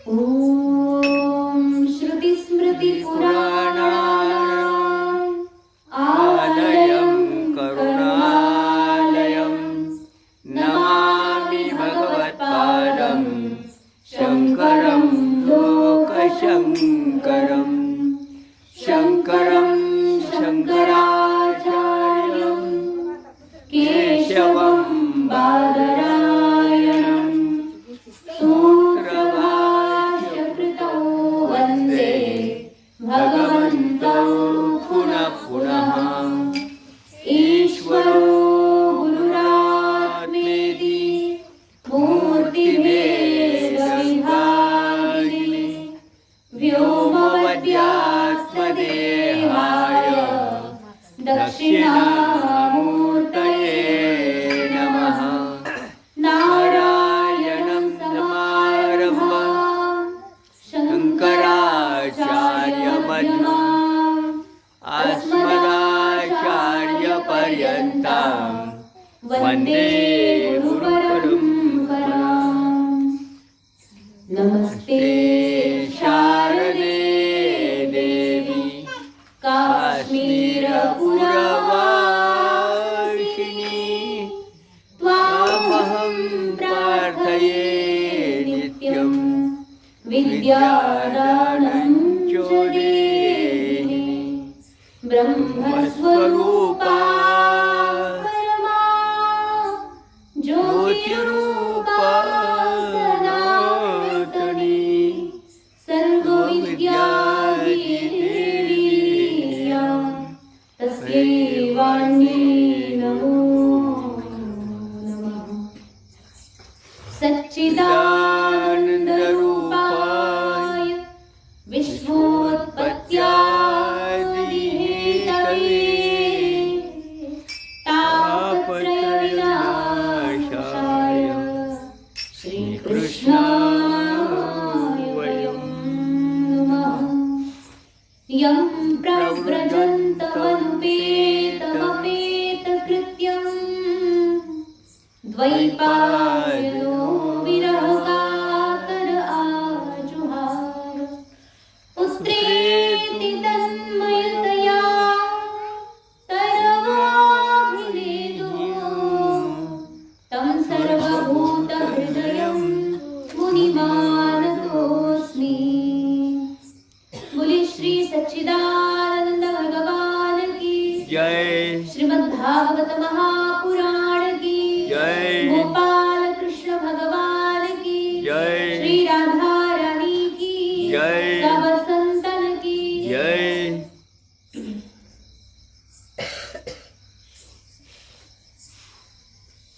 ॐ श्रुतिस्मृतिपुराणानाम् आलयं करुणालयं नमामि भगवत्पादं शङ्करं लोकशङ्करं शङ्करं शङ्कराचार्यं केशवं बादरायणं सूत्रभाष्यकृतौ वन्दे भगवन्तौ पुनः पुनः ईश्वरो गुरुरात्मेति मूर्तिभेदविभागिने व्योमवद्व्यात्मदेहाय दक्षिणामूर्तये नमः। नारायणं समारम्भां शङ्कराचार्यमध्यमाम् अस्मदाचार्यपर्यन्तां वन्दे गुरुपरम्पराम्। नमस्ते शारदे देवी काश्मीरपुरवासिनी त्वामहं प्रार्थये नित्यं विद्यादानं च देहि ब्रह्मस्वरूपा परमा ज्योतिरूपा सनातनी सर्वविद्यादेवी तस्यै वाण्यै नमो नमः। सच्चिदानन्दरूपाय विश्वोत्पत्त्यादिहेतवे तापत्रयविनाशाय श्रीकृष्णाय वयं नमः। यं प्रव्रजन्तमनुपेतमपेतकृत्यं द्वैपायनो विरहकातर आजुहाव पुत्रेति तन्मयतया तरवाभिनेदो तं सर्वभूतहृदयं मुनिमानतोऽस्मि। बोलिए श्री सच्चिदानंद भगवान की जय। श्रीमद्भागवत महापुराण की जय। गोपाल कृष्ण भगवान की जय। श्री राधा रानी की जय। सब संतन की जय।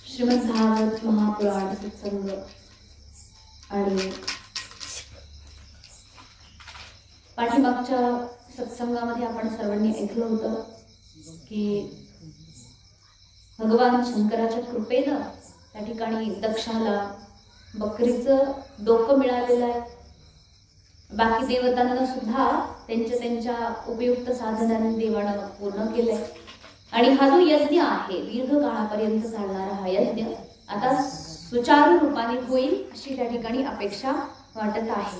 श्रीमद्भागवत महापुराण सत्संग आणि पाठीमागच्या सत्संगामध्ये आपण सर्वांनी ऐकलं होतं की भगवान शंकराच्या कृपेनं त्या ठिकाणी दक्षाला बकरीचं डोकं मिळालेलं आहे. बाकी देवतांना सुद्धा त्यांच्या उपयुक्त साधनांनी देवानं पूर्ण केलंय. आणि हा जो यज्ञ आहे दीर्घ काळापर्यंत चालणारा हा यज्ञ आता सुचारू रूपाने होईल अशी त्या ठिकाणी अपेक्षा वाटत आहे.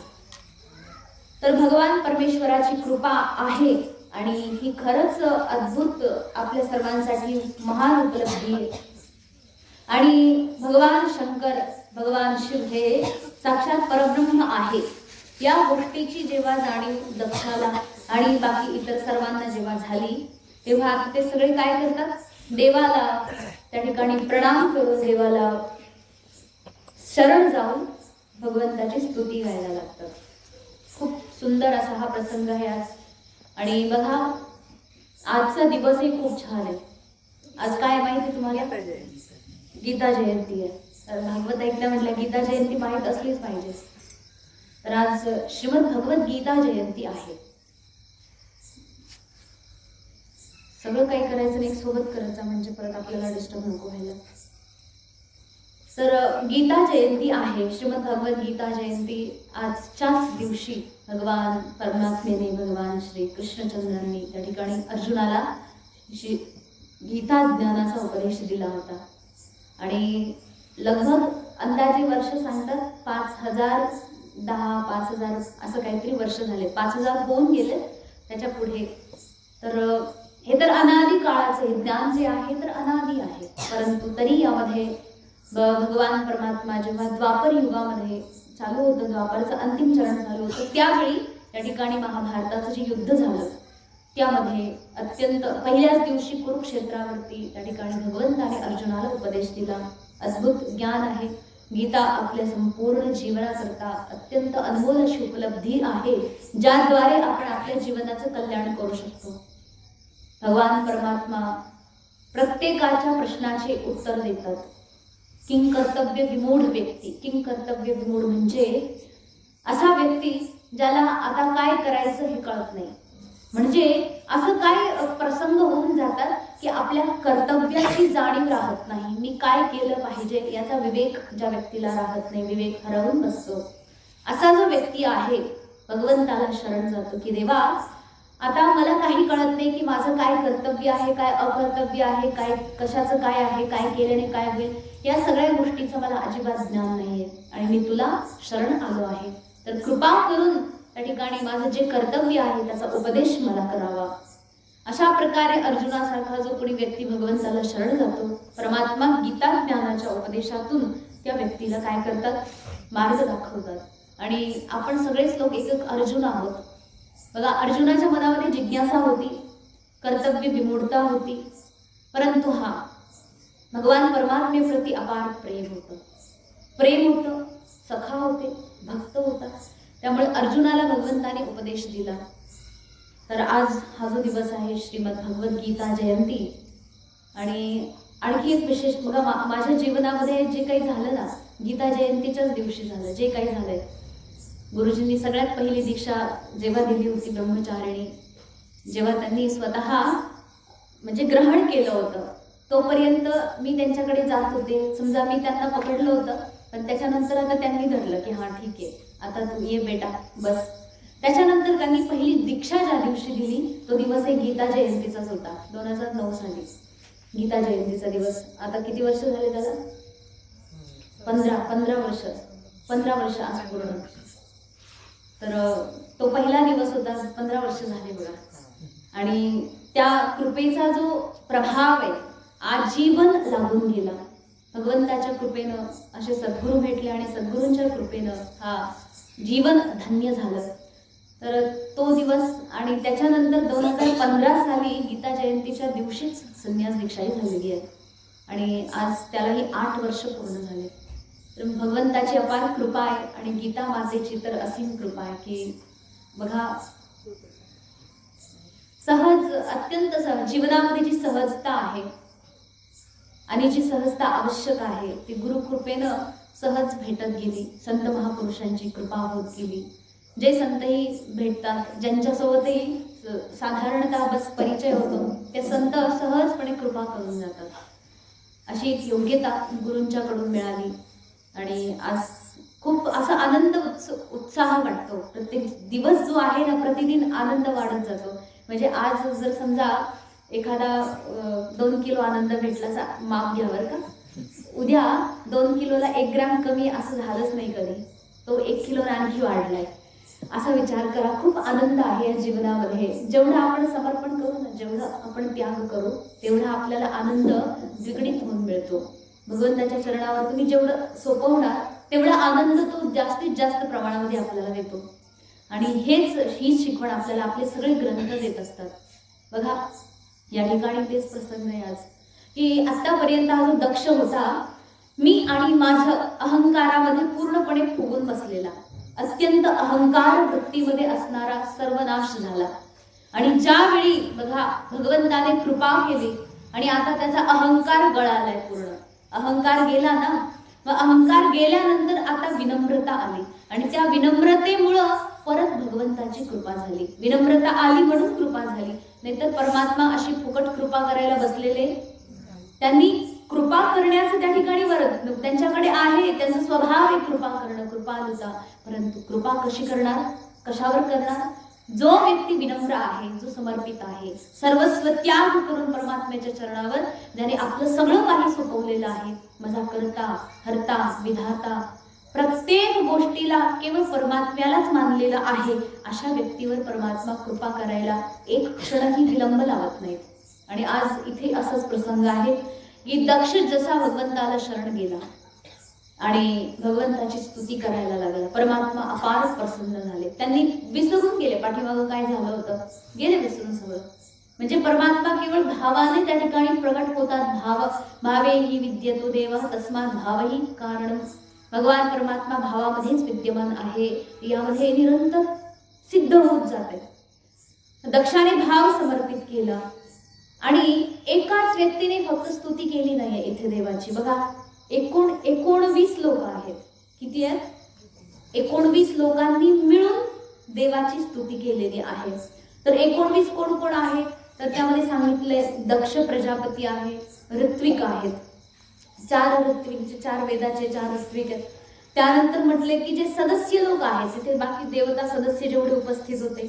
तर भगवान परमेश्वराची कृपा आहे आणि ही खरंच अद्भुत आपल्या सर्वांसाठी महान उपलब्धी आहे. आणि भगवान शंकर भगवान शिव हे साक्षात परब्रह्म आहे या गोष्टीची जेव्हा जाणीव दक्षाला आणि बाकी इतर सर्वांना जेव्हा झाली तेव्हा आता ते सगळे काय करतात, देवाला त्या ठिकाणी प्रणाम करून देवाला शरण जाऊन भगवंताची स्तुती गायला लागतात. खूप सुंदर असा हा प्रसंग आहे आज. आणि बघा आजचा दिवसही खूप छान आहे. आज काय माहिती तुम्हाला, गीता जयंती आहे. तर भागवत ऐकल्या म्हटलं गीता जयंती माहीत असलीच पाहिजे. तर आज श्रीमद भगवत गीता जयंती आहे. सगळं काही करायचं नाही, सोबत करायचं म्हणजे परत आपल्याला डिस्टर्ब नको व्हायला. तर गीता जयंती आहे, श्रीमद भगवत गीता जयंती. आजच्याच दिवशी भगवान परमात्मेने भगवान श्री कृष्णचंद्रांनी त्या ठिकाणी अर्जुनाला गीता ज्ञानाचा उपदेश दिला होता. आणि लगभग अंदाजे वर्ष सांगतात 5000 5,000 असं काहीतरी वर्ष झाले, 5,000 होऊन गेले त्याच्या पुढे. तर हे तर अनादी काळाचे ज्ञान जे आहे तर अनादी आहे, परंतु तरी यामध्ये भगवान परमात्मा जेव्हा द्वापर युगामध्ये चालू होतं, द्वापरचं अंतिम चरण चालू होतं, त्यावेळी त्या ठिकाणी महाभारताचं जे युद्ध झालं त्यामध्ये अत्यंत पहिल्याच दिवशी कुरुक्षेत्रावरती त्या ठिकाणी भगवंताने अर्जुनाला उपदेश दिला. अद्भुत ज्ञान आहे. गीता आपल्या संपूर्ण जीवनाकरता अत्यंत अनमोल अशी उपलब्धी आहे, ज्याद्वारे आपण आपल्या जीवनाचं कल्याण करू शकतो. भगवान परमात्मा प्रत्येकाच्या प्रश्नाचे उत्तर देतात. किंग कर्तव्य विमूढ व्यक्ती, किंग कर्तव्य विमूढ म्हणजे असा व्यक्ती ज्याला आता काय करायचं हे कळत नाही. म्हणजे असं काय प्रसंग होऊन जातात की आपल्या कर्तव्याची जाणीव राहत नाही, मी काय केलं पाहिजे याचा विवेक ज्या व्यक्तीला राहत नाही, विवेक हरवून बसतो, असा जो व्यक्ती आहे भगवंताला शरण जातो की देवा आता मला काही कळत नाही की माझं काय कर्तव्य आहे, काय अकर्तव्य आहे, काय कशाचं काय आहे, काय केल्याने काय होईल, या सगळ्या गोष्टीचं मला अजिबात ज्ञान नाहीये आणि मी तुला शरण आलो आहे. तर कृपा करून त्या ठिकाणी माझं जे कर्तव्य आहे त्याचा उपदेश मला करावा. अशा प्रकारे अर्जुनासारखा जो कोणी व्यक्ती भगवंताला शरण जातो, परमात्मा गीता ज्ञानाच्या उपदेशातून त्या व्यक्तीला काय करतात, मार्ग दाखवतात. आणि आपण सगळेच लोक एक एक अर्जुन आहोत. बघा, अर्जुनाच्या मनामध्ये जिज्ञासा होती, कर्तव्य विमूढता होती, परंतु भगवान परमात्मेप्रती अपार प्रेम होतं, सखा होते, भक्त होता. त्यामुळे अर्जुनाला भगवंताने उपदेश दिला. तर आज हा जो दिवस आहे श्रीमद भगवद गीता जयंती. आणि आणखी एक विशेष बघा, माझ्या जीवनामध्ये जे काही झालं ना, गीता जयंतीच्याच दिवशी झालं. जे काही झालंय, गुरुजींनी सगळ्यात पहिली दीक्षा जेव्हा दिली होती ब्रह्मचारिणी, जेव्हा त्यांनी स्वतः म्हणजे ग्रहण केलं होतं, तोपर्यंत मी त्यांच्याकडे जात होते. समजा मी त्यांना पकडलं होतं, पण त्याच्यानंतर आता त्यांनी धरलं की हा ठीक आहे, आता तू ये बेटा बस. त्याच्यानंतर त्यांनी पहिली दीक्षा ज्या दिवशी दिली तो दिवस आहे गीता जयंतीचाच होता, 2009 साली गीता जयंतीचा दिवस. आता किती वर्ष झाले त्याला? 15 वर्ष आज पूर्ण. तर तो पहिला दिवस होता, 15 वर्ष झाले बघा. आणि त्या कृपेचा जो प्रभाव आहे आजीवन लागून गेला. भगवंताच्या कृपेनं असे सद्गुरू भेटले आणि सद्गुरूंच्या कृपेनं हा जीवन धन्य झालं. तर तो दिवस आणि त्याच्यानंतर 2015 साली गीता जयंतीच्या दिवशीच संन्यास दीक्षाही झालेली आहे आणि आज त्यालाही 8 वर्ष पूर्ण झाले. तर भगवंताची अपार कृपा आहे आणि गीता मातेची तर असीम कृपा आहे की बघा, सहज, अत्यंत सहज जीवनामध्ये जी सहजता आहे आणि जी सहजता आवश्यक आहे ती गुरुकृपेनं सहज भेटत गेली. संत महापुरुषांची कृपा होत गेली. जे संतही भेटतात, ज्यांच्यासोबतही साधारणतः बस परिचय होतो, ते संत सहजपणे कृपा करून जातात. अशी एक योग्यता गुरूंच्याकडून मिळाली आणि आज खूप असा आनंद उत्साह वाटतो. प्रत्येक दिवस जो आहे ना, प्रतिदिन आनंद वाढत जातो. म्हणजे आज जर समजा एखादा 2 किलो आनंद भेटला, माप घ्यावर का, उद्या 2 किलोला 1 ग्रॅम कमी असं झालंच नाही कधी, तो 1 किलो आणखी वाढलाय. असा विचार करा. खूप आनंद आहे या जीवनामध्ये. जेवढं आपण समर्पण करू ना, जेवढं आपण त्याग करू, तेवढा आपल्याला आनंद द्विगुणित होऊन मिळतो. भगवंताच्या चरणावर तुम्ही जेवढं सोपवणार तेवढा आनंद तो जास्तीत जास्त प्रमाणामध्ये आपल्याला देतो. आणि ही शिकवण आपल्याला आपले सगळे ग्रंथ देत असतात. बघा, या ठिकाणी तेच प्रसंग आहे आज की आतापर्यंत हा जो दक्ष होता, मी आणि माझं अहंकारामध्ये पूर्णपणे फुगून बसलेला, अत्यंत अहंकार वृत्तीमध्ये असणारा सर्वनाश झाला. आणि ज्यावेळी बघा भगवंताने कृपा केली आणि आता त्याचा अहंकार गळालाय पूर्ण. अहंकार गेला ना, मग अहंकार गेल्यानंतर आता विनम्रता आली आणि त्या विनम्रतेमुळं परत भगवंताची कृपा झाली. विनम्रता आली म्हणून कृपा झाली, नाहीतर परमात्मा अशी फुकट कृपा करायला बसलेले. त्यांनी कृपा करण्याचं त्या ठिकाणी वरत त्यांच्याकडे आहे, त्यांचा स्वभाव आहे कृपा करणं, कृपालुता. परंतु कृपा कशी करणार, कशावर करणार? जो व्यक्ती विनम्र आहे, जो समर्पित आहे, सर्वस्व त्याग करून परमात्म्याच्या चरणावर ज्याने आपलं सगळं काही सोपवलेलं आहे, माझा करता, हरता, विधाता, प्रत्येक गोष्टीला केवळ परमात्म्यालाच मानलेलं आहे, अशा व्यक्तीवर परमात्मा कृपा करायला एक क्षणही विलंब लावत नाहीत. आणि आज इथे असाच प्रसंग आहे की दक्ष जसा भगवंताला शरण गेला आणि भगवंताची स्तुती करायला लागला, परमात्मा अपार प्रसन्न झाले. त्यांनी विसरून गेले पाठीमागं काय झालं होतं, गेले विसरून सगळं. म्हणजे परमात्मा केवळ भावाने त्या ठिकाणी प्रकट होतात. भावे ही विद्यतो देव तस्मात भावही कारण. भगवान परमात्मा भावामध्येच विद्यमान आहे, यामध्ये निरंतर सिद्ध होत जाते. दक्षाने भाव समर्पित केला आणि एकाच व्यक्तीने फक्त स्तुती केली नाहीये इथे देवाची. बघा 19 लोक आहेत. किती आहेत? 19 लोकांनी मिळून देवाची स्तुती केलेली आहे. तर 19 कोण कोण आहेत? तर त्यामध्ये सांगितलंय दक्ष प्रजापती आहे, ऋत्विक आहेत, 4 ऋत्विक, 4 वेदाचे 4 ऋत्विक आहेत. त्यानंतर म्हटले की जे सदस्य लोक आहेत, तिथे बाकी देवता सदस्य जेवढे उपस्थित होते,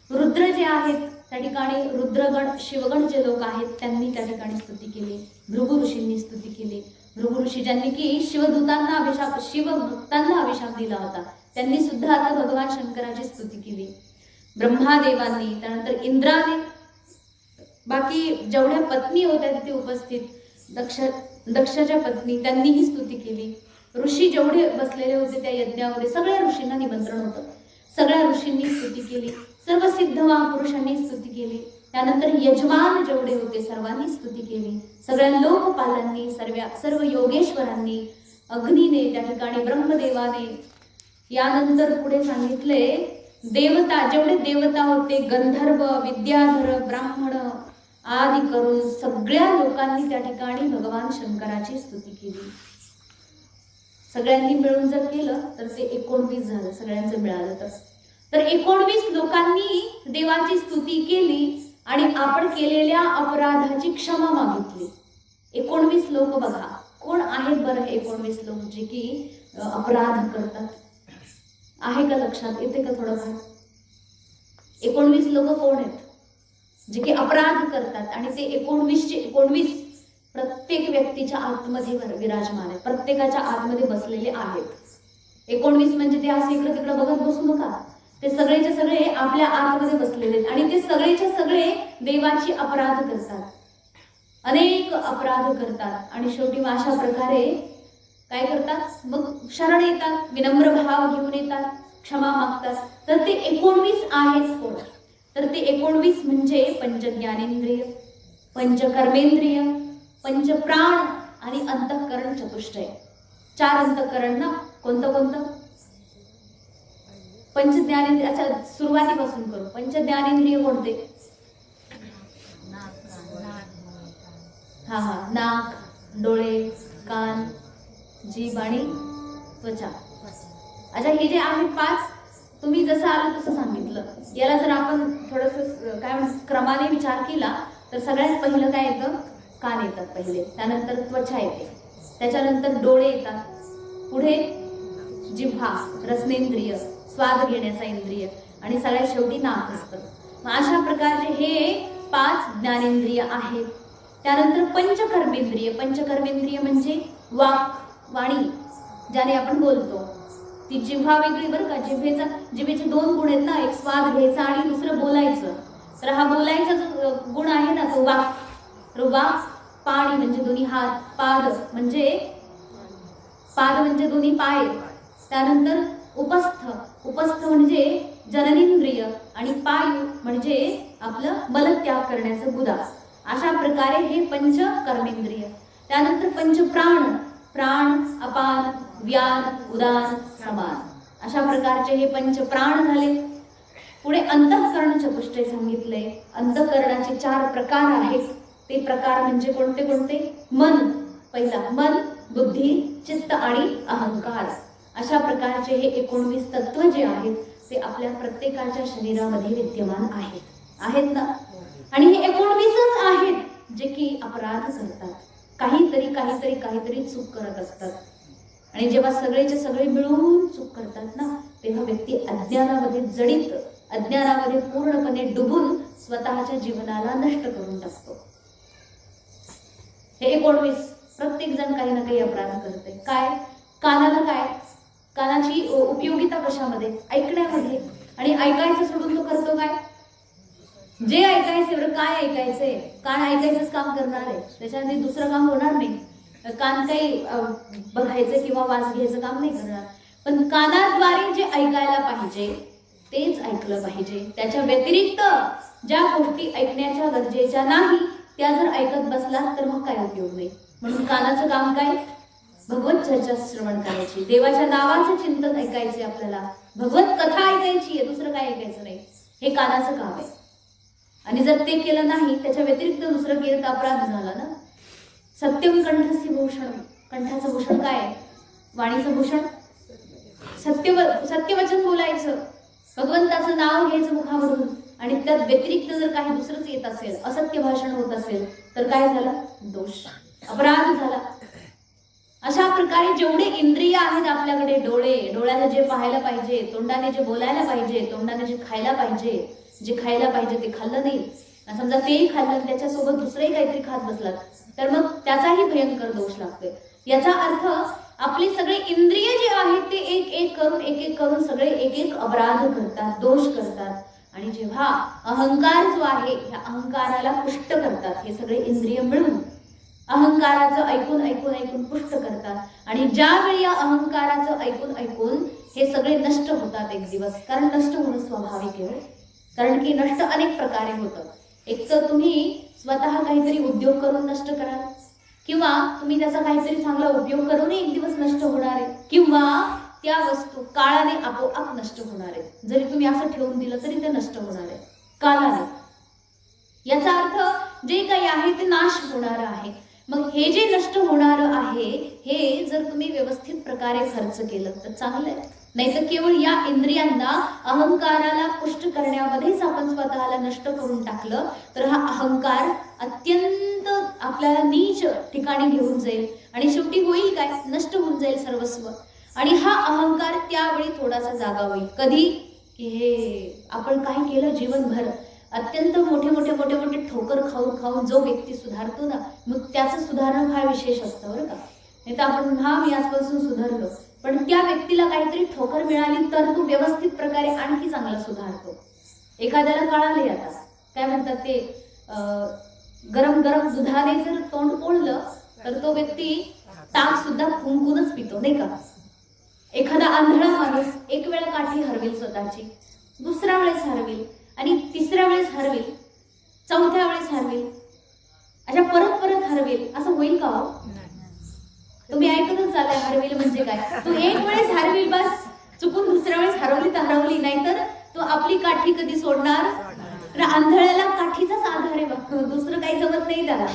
रुद्र जे आहेत त्या ठिकाणी, रुद्रगण शिवगण जे लोक आहेत त्यांनी त्या ठिकाणी स्तुती केली. भृगु ऋषींनी स्तुती केली. भृगु ऋषी ज्यांनी की शिवदूतांना अभिशाप, शिवभक्तांना अभिशाप दिला होता, त्यांनी सुद्धा आता भगवान शंकराची स्तुती केली. ब्रह्मादेवांनी, त्यानंतर इंद्राने, बाकी जेवढ्या पत्नी होत्या तिथे उपस्थित, दक्षाच्या पत्नी, त्यांनीही स्तुती केली. ऋषी जेवढे बसलेले होते त्या यज्ञामध्ये सगळ्या ऋषींना निमंत्रण होतं, सगळ्या ऋषींनी स्तुती केली. सर्व सिद्ध महापुरुषांनी स्तुती केली. त्यानंतर यजमान जेवढे होते सर्वांनी स्तुती केली. सगळ्या लोकपालांनी, सर्व योगेश्वरांनी, अग्नीने, त्या ठिकाणी ब्रह्मदेवाने. यानंतर पुढे सांगितले देवता, जेवढे देवता होते, गंधर्व, विद्याधर, ब्राह्मण आदी करून सगळ्या लोकांनी त्या ठिकाणी भगवान शंकराची स्तुती केली. सगळ्यांनी मिळून जर केलं तर ते 19 झालं, सगळ्यांचं मिळालं तर 19 लोकांनी देवाची स्तुती केली आणि आपण केलेल्या अपराधाची क्षमा मागितली. 19 लोक बघा, कोण आहेत बरं हे 19 लोक जे की अपराध करतात? आहे का लक्षात येते का थोडंफार? 19 लोक कोण आहेत जे की अपराध करतात? आणि ते 19चे 19 प्रत्येक व्यक्तीच्या आतमध्ये विराजमान आहे, प्रत्येकाच्या आतमध्ये बसलेले आहेत. 19 म्हणजे ते असं इकडे तिकडे बघत बसू नका, ते सगळेचे सगळे आपल्या आतमध्ये बसलेले आहेत आणि ते सगळेचे सगळे देवाची अपराध करतात, अनेक अपराध करतात. आणि शेवटी अशा प्रकारे काय करतात? मग शरण येतात, विनम्र भाव घेऊन येतात, क्षमा मागतात. तर ते 19 आहेत कोण? तर ते 19 म्हणजे पंचज्ञानेंद्रिय, पंचकर्मेंद्रिय, पंचप्राण आणि अंतःकरण चतुष्टय. 4 अंतःकरण ना, कोणतं कोणतं? पंचज्ञानेंद्रिय. अच्छा, सुरुवातीपासून करू. पंचज्ञानेंद्रिय कोणते? हा, नाक, डोळे, कान, जीभ आणि त्वचा. अच्छा, हे जे आहेत 5, तुम्ही जसं आलं तसं सांगितलं. याला जर आपण थोडंसं काय म्हणतात क्रमाने विचार केला तर सगळ्यात पहिलं काय येतं? कान येतात पहिले, त्यानंतर त्वचा येते, त्याच्यानंतर डोळे येतात, पुढे जिव्हा, रसनेंद्रिय, स्वाद घेण्याचा इंद्रिय आणि सगळ्यात शेवटी नाक असतं. मग अशा प्रकारचे हे 5 ज्ञानेंद्रिय आहेत. त्यानंतर पंचकर्मेंद्रिय. पंचकर्मेंद्रिय म्हणजे वाक, वाणी, ज्याने आपण बोलतो. ती जिव्हा वेगळी बरं का. जिभेचे 2 गुण आहेत ना, एक स्वाद घ्यायचा आणि दुसरं बोलायचं. तर हा बोलायचा जो गुण आहे ना तो वाक. तर वाक, पाणी म्हणजे दोन्ही हात, पाद म्हणजे दोन्ही पाय, त्यानंतर उपस्थ म्हणजे जननेंद्रिय आणि पायू म्हणजे आपलं मलत्याग करण्याचं बुधा. अशा प्रकारे हे पंच कर्मेंद्रिय. त्यानंतर पंचप्राण, प्राण, अपान, व्यान, उदान, समान. अशा प्रकारचे हे पंचप्राण झाले. पुढे अंतःकरण चतुष्टय सांगितले. अंतःकरणाचे 4 प्रकार आहेत. ते प्रकार म्हणजे कोणते कोणते? मन, पहिला मन, बुद्धी, चित्त आणि अहंकार. अशा प्रकारचे हे 19 तत्व जे आहेत ते आपल्या प्रत्येकाच्या शरीरामध्ये विद्यमान आहेत ना. आणि हे 19च आहेत जे की अपराध करतात, काहीतरी चूक करत असतात. आणि जेव्हा सगळेचे सगळे मिळून चूक करतात ना, तेव्हा व्यक्ती अज्ञानामध्ये जडित, अज्ञानामध्ये पूर्णपणे डुबून स्वतःच्या जीवनाला नष्ट करून टाकतो. हे 19 प्रत्येक जण काही ना काही अपराध करते. काय? कानाला काय? कानाची उपयोगिता कशामध्ये? ऐकण्यामध्ये. आणि ऐकायचं सोडून तो करतो काय? जे ऐकायचं बरं, काय ऐकायचंय? कान ऐकायचंच काम करणार आहे, त्याच्यामध्ये दुसरं काम होणार नाही. कान काही बघायचं किंवा वास घ्यायचं काम नाही करणार. पण कानाद्वारे जे ऐकायला पाहिजे तेच ऐकलं पाहिजे. त्याच्या व्यतिरिक्त ज्या गोष्टी ऐकण्याच्या गरजेच्या नाही त्या जर ऐकत बसलात तर मग काय उपयोग नाही. म्हणून कानाचं काम काय? भगवत चर्चा श्रवण करायची, देवाच्या नावाचं चिंतन ऐकायचे, आपल्याला भगवत कथा ऐकायची आहे, दुसरं काय ऐकायचं नाही. हे कानाचं काम आहे. आणि जर ते केलं नाही, त्याच्या व्यतिरिक्त दुसरं केलं तर अपराध झाला ना. सत्यम कंठस्य भूषण. कंठाचं भूषण काय आहे? वाणीचं भूषण सत्यवचन बोलायचं, भगवंताचं नाव घ्यायचं मुखावरून. आणि त्यात व्यतिरिक्त जर काही दुसरंच येत असेल, असत्य भाषण होत असेल तर काय झालं? दोष, अपराध झाला. अशा प्रकारे जेवढे इंद्रिय आहेत आपल्याकडे, डोळे, डोळ्याने जे पाहायला पाहिजे, तोंडाने जे बोलायला पाहिजे, तोंडाने जे खायला पाहिजे, जे खायला पाहिजे ते खाल्लं नाही, समजा तेही खाल्लं त्याच्यासोबत दुसरंही काहीतरी खात बसलात तर मग त्याचाही भयंकर दोष लागतोय. याचा अर्थ आपले सगळे इंद्रिय जे आहेत ते एक एक करून सगळे एक एक अपराध करतात, दोष करतात. आणि जेव्हा अहंकार जो आहे ह्या अहंकाराला पुष्ट करतात, हे सगळे इंद्रिय मिळून अहंकाराचं ऐकून पुष्ट करतात. आणि ज्यावेळी या अहंकाराचं ऐकून हे सगळे नष्ट होतात एक दिवस, कारण नष्ट होणं स्वाभाविक आहे. कारण की नष्ट अनेक प्रकारे होतं. एक तर तुम्ही स्वतः काहीतरी उद्योग करून नष्ट कराल, किंवा तुम्ही त्याचा काहीतरी चांगला उपयोग करूनही एक दिवस नष्ट होणार आहे, किंवा त्या वस्तू काळाने आपोआप नष्ट होणार आहे. जरी तुम्ही असं ठेवून दिलं तरी ते नष्ट होणार आहे काळाने. याचा अर्थ जे काही आहे ते नाश होणार आहे. मग हे जे नष्ट होणार आहे हे जर तुम्ही व्यवस्थित प्रकारे खर्च केलं तर चांगलं आहे. नाहीतर केवळ या इंद्रियांना, अहंकाराला पुष्ट करण्यामध्येच आपण स्वतःला नष्ट करून टाकलं तर हा अहंकार अत्यंत आपल्याला नीच ठिकाणी घेऊन जाईल. आणि शेवटी होईल काय? नष्ट होऊन जाईल सर्वस्व. आणि हा अहंकार त्यावेळी थोडासा जागा होईल. कधी? की हे आपण काय केलं जीवनभर, अत्यंत मोठे ठोकर खाऊन जो व्यक्ती सुधारतो ना, मग त्याचं सुधारणं फार विशेष असतं बरं का. नाही तर आपण मी आजपासून सुधारलो, पण त्या व्यक्तीला काहीतरी ठोकर मिळाली तर तो व्यवस्थित प्रकारे आणखी चांगला सुधारतो. एखाद्याला कळाले आता काय म्हणतात ते, गरम दुधाने जर तोंड पोळलं तर तो व्यक्ती ताक सुद्धा फुंकूनच पितो, नाही का. एखादा आंधळा माणूस एक वेळा काठी हरवेल स्वतःची, दुसऱ्या वेळेस हरवेल, आणि तिसऱ्या वेळेस हरवेल, चौथ्या वेळेस हरवेल, अशा परत हरवेल. असं होईल का? तुम्ही ऐकतच चाललाय हरवेल म्हणजे काय. तो एक वेळेस हरवेल, बस चुकून दुसऱ्या वेळेस हरवली तर हरवली, नाहीतर तो आपली काठी कधी सोडणार? आंधळ्याला काठीचाच आधार आहे बघ, दुसरं काही जमत नाही त्याला.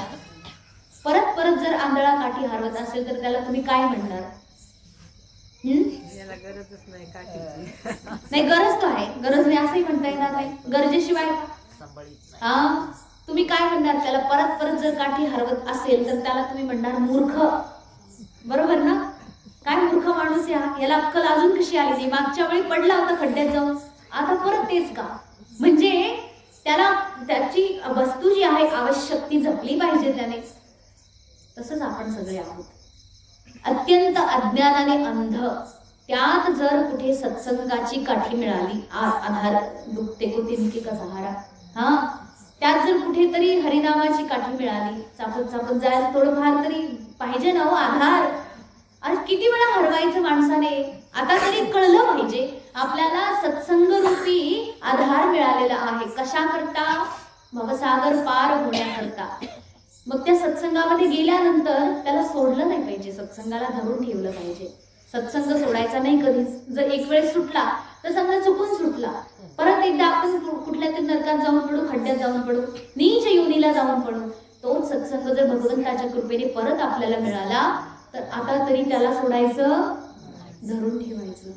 परत जर आंधळा काठी हरवत असेल तर त्याला तुम्ही काय म्हणणार? गरजच नाही काठीची. नाही, गरज तो आहे, गरज नाही असंही म्हणता येणार नाही. गरजेशिवाय तुम्ही काय म्हणणार त्याला? परत जर काठी हरवत असेल तर त्याला तुम्ही म्हणणार मूर्ख, बरोबर ना. काय मूर्ख माणूस याला अक्कल अजून कशी आली नाही? मागच्या वेळी पडला होता खड्ड्यात जाऊन, आता परत तेच का? म्हणजे त्याला त्याची वस्तू जी आहे आवश्यक ती जपली पाहिजे त्याने. तसंच आपण सगळे आहोत, अत्यंत अज्ञानाने अंध. त्यात जर कुठे सत्संगाची काठी मिळाली, आधार दुखते को तिनके का सहारा, त्यात जर कुठेतरी हरिनामाची काठी मिळाली, चापत जायला थोडंफार तरी पाहिजे ना हो आधार. आज किती वेळा हरवायचं माणसाने? आता तरी कळलं पाहिजे आपल्याला सत्संग रूपी आधार मिळालेला आहे. कशा करता? भवसागर पार होण्याकरता. मग त्या सत्संगामध्ये गेल्यानंतर त्याला सोडलं नाही पाहिजे, सत्संगाला धरून ठेवलं पाहिजे. सत्संग सोडायचा नाही कधीच. जर एक वेळेस सुटला तर समजा चुकून सुटला, परत एकदा आपण कुठल्या तरी नरकात जाऊन पडू, खड्ड्यात जाऊन पडू, नीच योनीला जाऊन पडू. तोच सत्संग जर भगवंताच्या कृपेने परत आपल्याला मिळाला तर आता तरी त्याला सोडायचं, धरून ठेवायचं.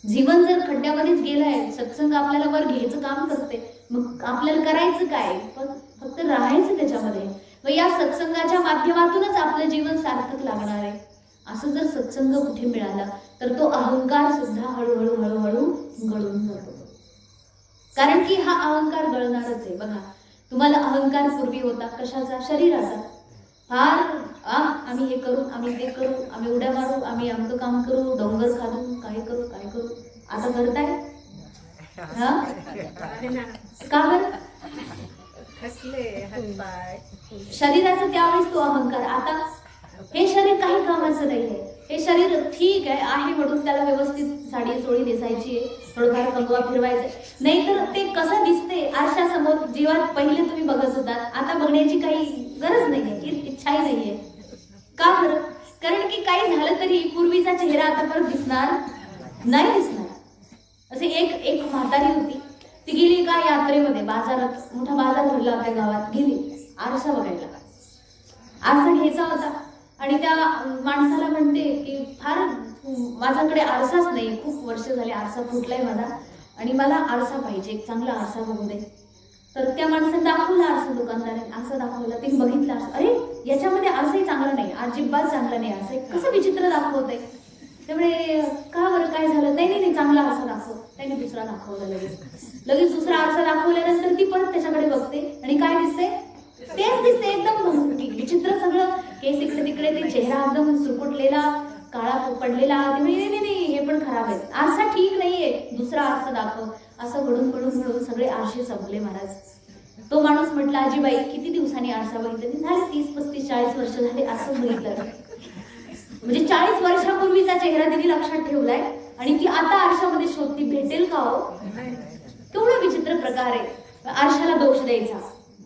जीवन जर खड्ड्यामध्येच गेलंय, सत्संग आपल्याला वर घ्यायचं काम करते, मग आपल्याला करायचं काय? पण फक्त राहायचं त्याच्यामध्ये. व या सत्संगाच्या माध्यमातूनच आपलं जीवन सार्थक लागणार आहे. असं जर सत्संग कुठे मिळाला तर तो अहंकार सुद्धा हळूहळू गळून जातो. कारण की हा अहंकार गळणारच आहे. बघा, तुम्हाला अहंकार पूर्वी होता कशाचा? शरीराचा. फार आम्ही हे करू, आम्ही ते करू, आम्ही उड्या मारू, आम्ही अमकं काम करू, डोंगर खालू, काय करू काय करू. आता करताय हा का बरं? थकले हातपाय. शरीराचा त्यावेळेस तो अहंकार. आता हे शरीर काही कामाचं नाहीये. हे शरीर ठीक आहे म्हणून त्याला व्यवस्थित साडी चोळी नेसायची आहे, थोडंफार कंगवा फिरवायचं, नाहीतर ते कसं दिसते आरशासमोर जेव्हा पहिले तुम्ही बघत होतात, आता बघण्याची काही गरज नाहीये, इच्छाही नाहीये. का बरं? कारण की काही झालं तरी पूर्वीचा चेहरा आता परत दिसणार नाही दिसणार. असे एक म्हातारी होती, ती गेली एका यात्रेमध्ये, बाजारात मोठा बाजार भरला होता गावात, गेली आरसा बघायला. आरसा घ्यायचा होता आणि त्या माणसाला म्हणते की फार माझ्याकडे आरसाच नाही, खूप वर्ष झाले आरसा फुटलाय माझा आणि मला आरसा पाहिजे, एक चांगला आरसा बघू दे. तर त्या माणसाने दाखवला आरसा, दुकानदाराने आरसा दाखवला, तिने बघितला आरसा, अरे याच्यामध्ये आरसाही चांगला नाही, अजिबात चांगला नाही, आरसा कसं विचित्र दाखवतंय. त्यामुळे का बरं काय झालं? नाही चांगला आरसा दाखव. त्याने दुसरा दाखवला, लगेच दुसरा आरसा दाखवल्यानंतर ती परत त्याच्याकडे बघते आणि काय दिसते? तेच दिसते, एकदम विचित्र सगळं, केस इकडे तिकडे, ते चेहरा एकदम सुरकुटलेला, काळा पडलेला. नाही हे पण खराब आहे, आरसा ठीक नाहीये, दुसरा आरसा दाखव. असं घडून सगळे आरसे संपले महाराज. तो माणूस म्हटला, आजीबाई किती दिवसांनी आरसा बघितला? झाले 30, 35, 40 वर्ष झाले असं बघितलं. म्हणजे 40 वर्षापूर्वीचा चेहरा तिने लक्षात ठेवलाय आणि ती आता आरशामध्ये शोधती, भेटेल का हो? केवढा विचित्र प्रकार आहे. आरशाला दोष द्यायचा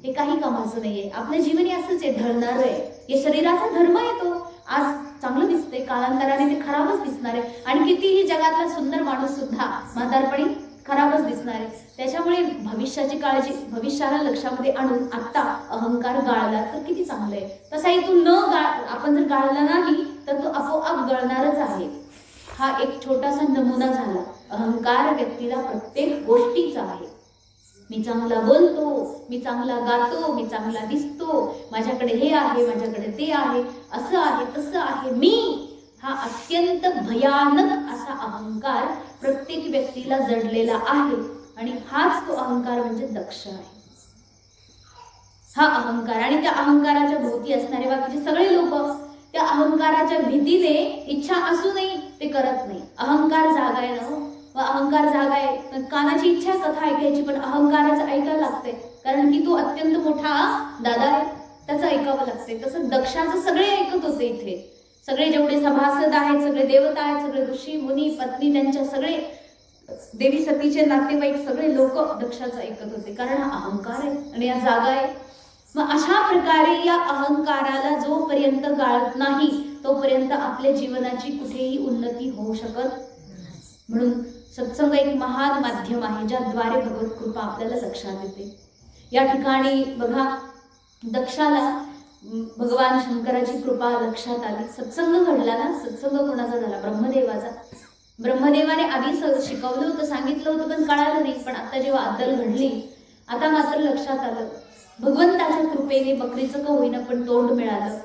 हे काही कामाचं नाहीये. आपल्या जीवनी असंच आहे, ढळणार आहे. हे शरीराचा धर्म आहे. तो आज चांगलं दिसते, कालांतराने ते खराबच दिसणार आहे. आणि कितीही जगातला सुंदर माणूस सुद्धा म्हातारपणी खराबच दिसणार आहे. त्याच्यामुळे भविष्याची काळजी, भविष्याला लक्षामध्ये आणून आता अहंकार गाळला तर किती चांगलं आहे. तसाही तो आपण जर गाळला नाही तर तो आपोआप गळणारच आहे. हा एक छोटासा नमुना झाला. अहंकार व्यक्तीला प्रत्येक गोष्टीचा आहे. मी चांगला बोलतो, मी चांगला गातो, मी चांगला दिसतो, माझ्याकडे हे आहे, माझ्याकडे ते आहे, असं आहे, तसं आहे, मी. हा अत्यंत भयानक असा अहंकार प्रत्येक व्यक्तीला जडलेला आहे आणि हाच तो अहंकार म्हणजे दक्ष आहे. हा अहंकार आणि त्या अहंकाराच्या भोवती असणारे बाकीचे सगळे लोक त्या अहंकाराच्या भीतीने इच्छा असूनही ते करत नाही. अहंकार जागा आहे ना, अहंकार जागा आहे. कानाची इच्छा कथा ऐकायची पण अहंकाराचं ऐकायला लागतंय, कारण की तो अत्यंत मोठा दादा आहे, त्याचं ऐकावं लागतंय. तसं दक्षाचं सगळे ऐकत होते. इथे सगळे जेवढे सभासद आहेत, सगळे देवता आहेत, सगळे ऋषी मुनी पत्नी, त्यांच्या सगळे देवी सतीचे नातेवाईक, सगळे लोक दक्षाचं ऐकत होते, कारण हा अहंकार आहे आणि या जागा आहे. मग अशा प्रकारे या अहंकाराला जोपर्यंत गाळत नाही तोपर्यंत आपल्या जीवनाची कुठेही उन्नती होऊ शकत. म्हणून सत्संग एक महान माध्यम आहे ज्याद्वारे भगवत कृपा आपल्याला लक्षात येते. या ठिकाणी बघा, दक्षाला भगवान शंकराची कृपा लक्षात आली. सत्संग घडला ना. सत्संग कोणाचा झाला? ब्रह्मदेवाचा. ब्रह्मदेवाने आधी शिकवलं होतं, सांगितलं होतं, पण कळालं नाही. पण आता जेव्हा अद्दल घडली, आता मात्र लक्षात आलं. भगवंताच्या कृपेने बकरीचं का होईना पण तोंड मिळालं.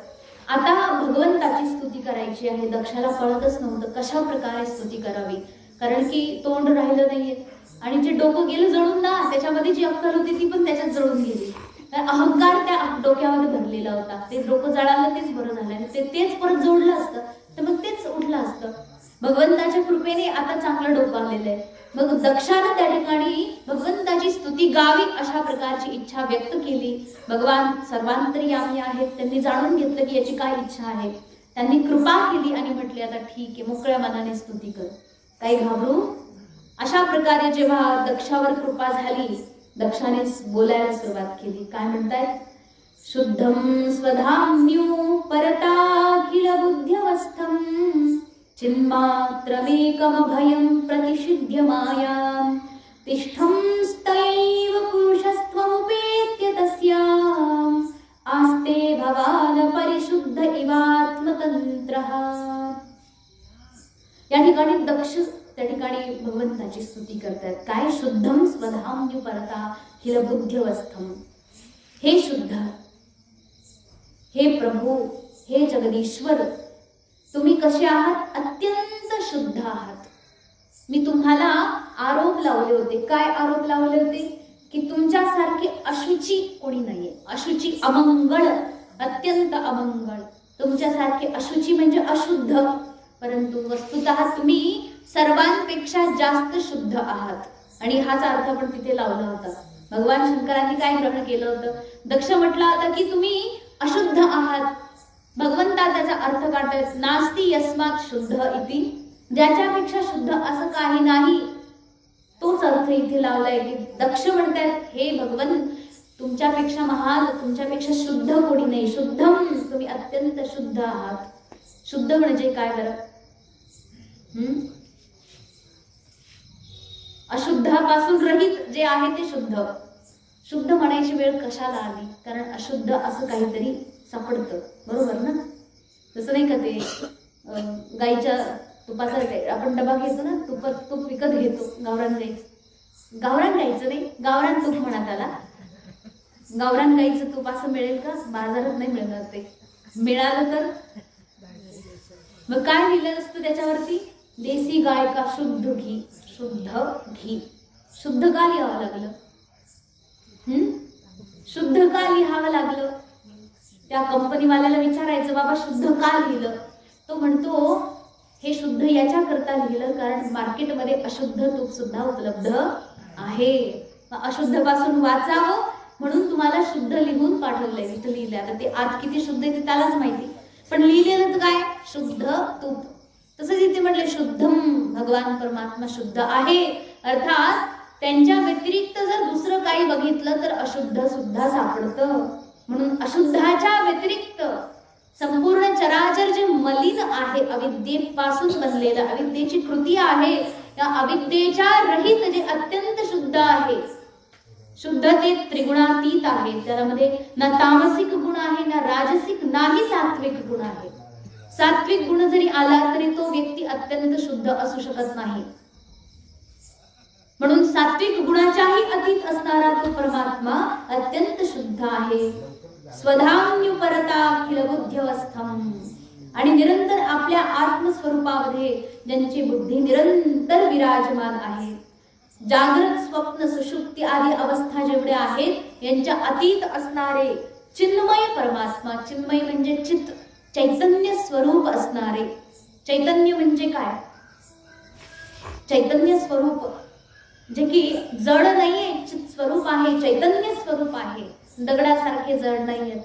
आता भगवंताची स्तुती करायची आहे. दक्षाला कळतच नव्हतं कशा प्रकारे स्तुती करावी, कारण की तोंड राहिलं नाहीये आणि जे डोकं गेलं जळून ना, त्याच्यामध्ये जी अक्कल होती ती पण त्याच्यात जळून गेली. अहंकार त्या डोक्यामध्ये भरलेला होता. ते डोकं जळालं तेच बरं झालं आणि तेच परत जोडलं असतं तर मग तेच उठलं असतं. भगवंताच्या कृपेने आता चांगलं डोकं आलेलं आहे. मग दक्षानं त्या ठिकाणी भगवंताची स्तुती गावी अशा प्रकारची इच्छा व्यक्त केली. भगवान सर्वांतर्यामी आहेत, त्यांनी जाणून घेतलं की याची काय इच्छा आहे. त्यांनी कृपा केली आणि म्हटले आता ठीक आहे, मोकळ्या मनाने स्तुती कर, काही घाबरू. अशा प्रकारे जेव्हा दक्षावर कृपा झाली, दक्षाने बोलायला सुरुवात केली. काय म्हणतायत? शुद्धम स्वधाम्यू परताखिल बुद्ध्यवस्थम चिन्मात्रमेकमभयं प्रतिषिध्य मायां तिष्ठं स्तैव पुरुषस्त्वमुपेत्य तस्याम् आस्ते भवान परिशुद्ध इवात्मतंत्रः. या ठिकाणी दक्ष त्या ठिकाणी भगवंताची स्तुती करतात. काय? शुद्धम स्वधाम्यू परताखिल बुद्ध्यवस्थम. हे शुद्ध, हे प्रभू, हे जगदीश्वर, तुम्ही कसे आहात? अत्यंत शुद्ध आहात. मी तुम्हाला आरोप लावले होते. काय आरोप लावले होते? की तुमच्यासारखे अशुची कोणी नाहीये. अशुची, अमंगळ, अत्यंत अमंगळ. तुमच्यासारखे अशुची म्हणजे अशुद्ध, परंतु वस्तुतः तुम्ही सर्वांपेक्षा जास्त शुद्ध आहात. आणि हाच अर्थ आपण तिथे लावला होता. भगवान शंकरांनी काय ग्रहण केलं होतं? दक्ष म्हटला होता की तुम्ही अशुद्ध आहात. भगवंता त्याचा अर्थ काढतात, नास्ति यस्मात् शुद्ध इति, ज्याच्यापेक्षा शुद्ध असं काही नाही. तोच अर्थ इथे लावलाय की दक्ष म्हणतात, हे भगवन, तुमच्यापेक्षा महान, तुमच्यापेक्षा शुद्ध कोणी नाही. शुद्धम, तुम्ही अत्यंत शुद्ध आहात. शुद्ध म्हणजे काय बरं? अशुद्धापासून रहित जे आहे ते शुद्ध. शुद्ध म्हणायची वेळ कशाला आली? कारण अशुद्ध असं काहीतरी सापडतं, बरोबर ना? तसं नाही का ते गाईच्या तुपाचा आपण डबा घेतो ना, तूप विकत घेतो, गावरान गाईचं नाही, गावरान तूप म्हणा त्याला. गावरान गाईचं तूप असं मिळेल का? बाजारात नाही मिळणार. ते मिळालं तर मग काय लिहिलं असतं त्याच्यावरती? देसी गाय का शुद्ध घी. शुद्ध घी. शुद्ध का लिहावं लागलं? शुद्ध का लिहावं लागलं? त्या कंपनीवाल्याला विचारायचं, बाबा शुद्ध का लिहिलं? तो म्हणतो, हे शुद्ध याच्या करता लिहिलं कारण मार्केटमध्ये अशुद्ध तूप सुद्धा उपलब्ध आहे. अशुद्ध पासून वाचावं म्हणून तुम्हाला शुद्ध लिहून पाठवलंय. इथं लिहिलंय. आता ते आत किती शुद्ध आहे ते त्यालाच माहिती, पण लिहिलेलं काय? शुद्ध तूप. तसंच इथे म्हटलं शुद्धम, भगवान परमात्मा शुद्ध आहे. अर्थात त्यांच्या व्यतिरिक्त जर दुसरं काही बघितलं तर अशुद्ध सुद्धा सापडतं. म्हणून अशुद्धाच्या व्यतिरिक्त संपूर्ण चराचर जे मलिन आहे, अविद्येपासून बनलेलं, अविद्येची कृती आहे, या अविद्येच्या रहित जे अत्यंत शुद्ध आहे, शुद्ध ते त्रिगुणातीत आहे. त्यामध्ये ना तामसिक गुण आहे, ना राजसिक, नाही सात्विक गुण आहे. सात्विक गुण जरी आला तरी तो व्यक्ती अत्यंत शुद्ध असू शकत नाही. म्हणून सात्विक गुणाच्याही अतीत असणारा तो परमात्मा अत्यंत शुद्ध आहे. स्वधाम्युपरताखिल बुद्ध्यवस्थम, आणि निरंतर आपल्या आत्मस्वरूपामध्ये ज्यांची बुद्धी निरंतर विराजमान आहे. जागृत, स्वप्न, सुषुप्ती आदी अवस्था जेवढ्या आहेत यांच्या अतीत असणारे चिन्मय परमात्मा. चिन्मय म्हणजे चित्त, चैतन्य स्वरूप असणारे. चैतन्य म्हणजे काय? चैतन्य स्वरूप जे की जड नाहीये, चित स्वरूप आहे, चैतन्य स्वरूप आहे. दगडासारखे जड नाहीयेत,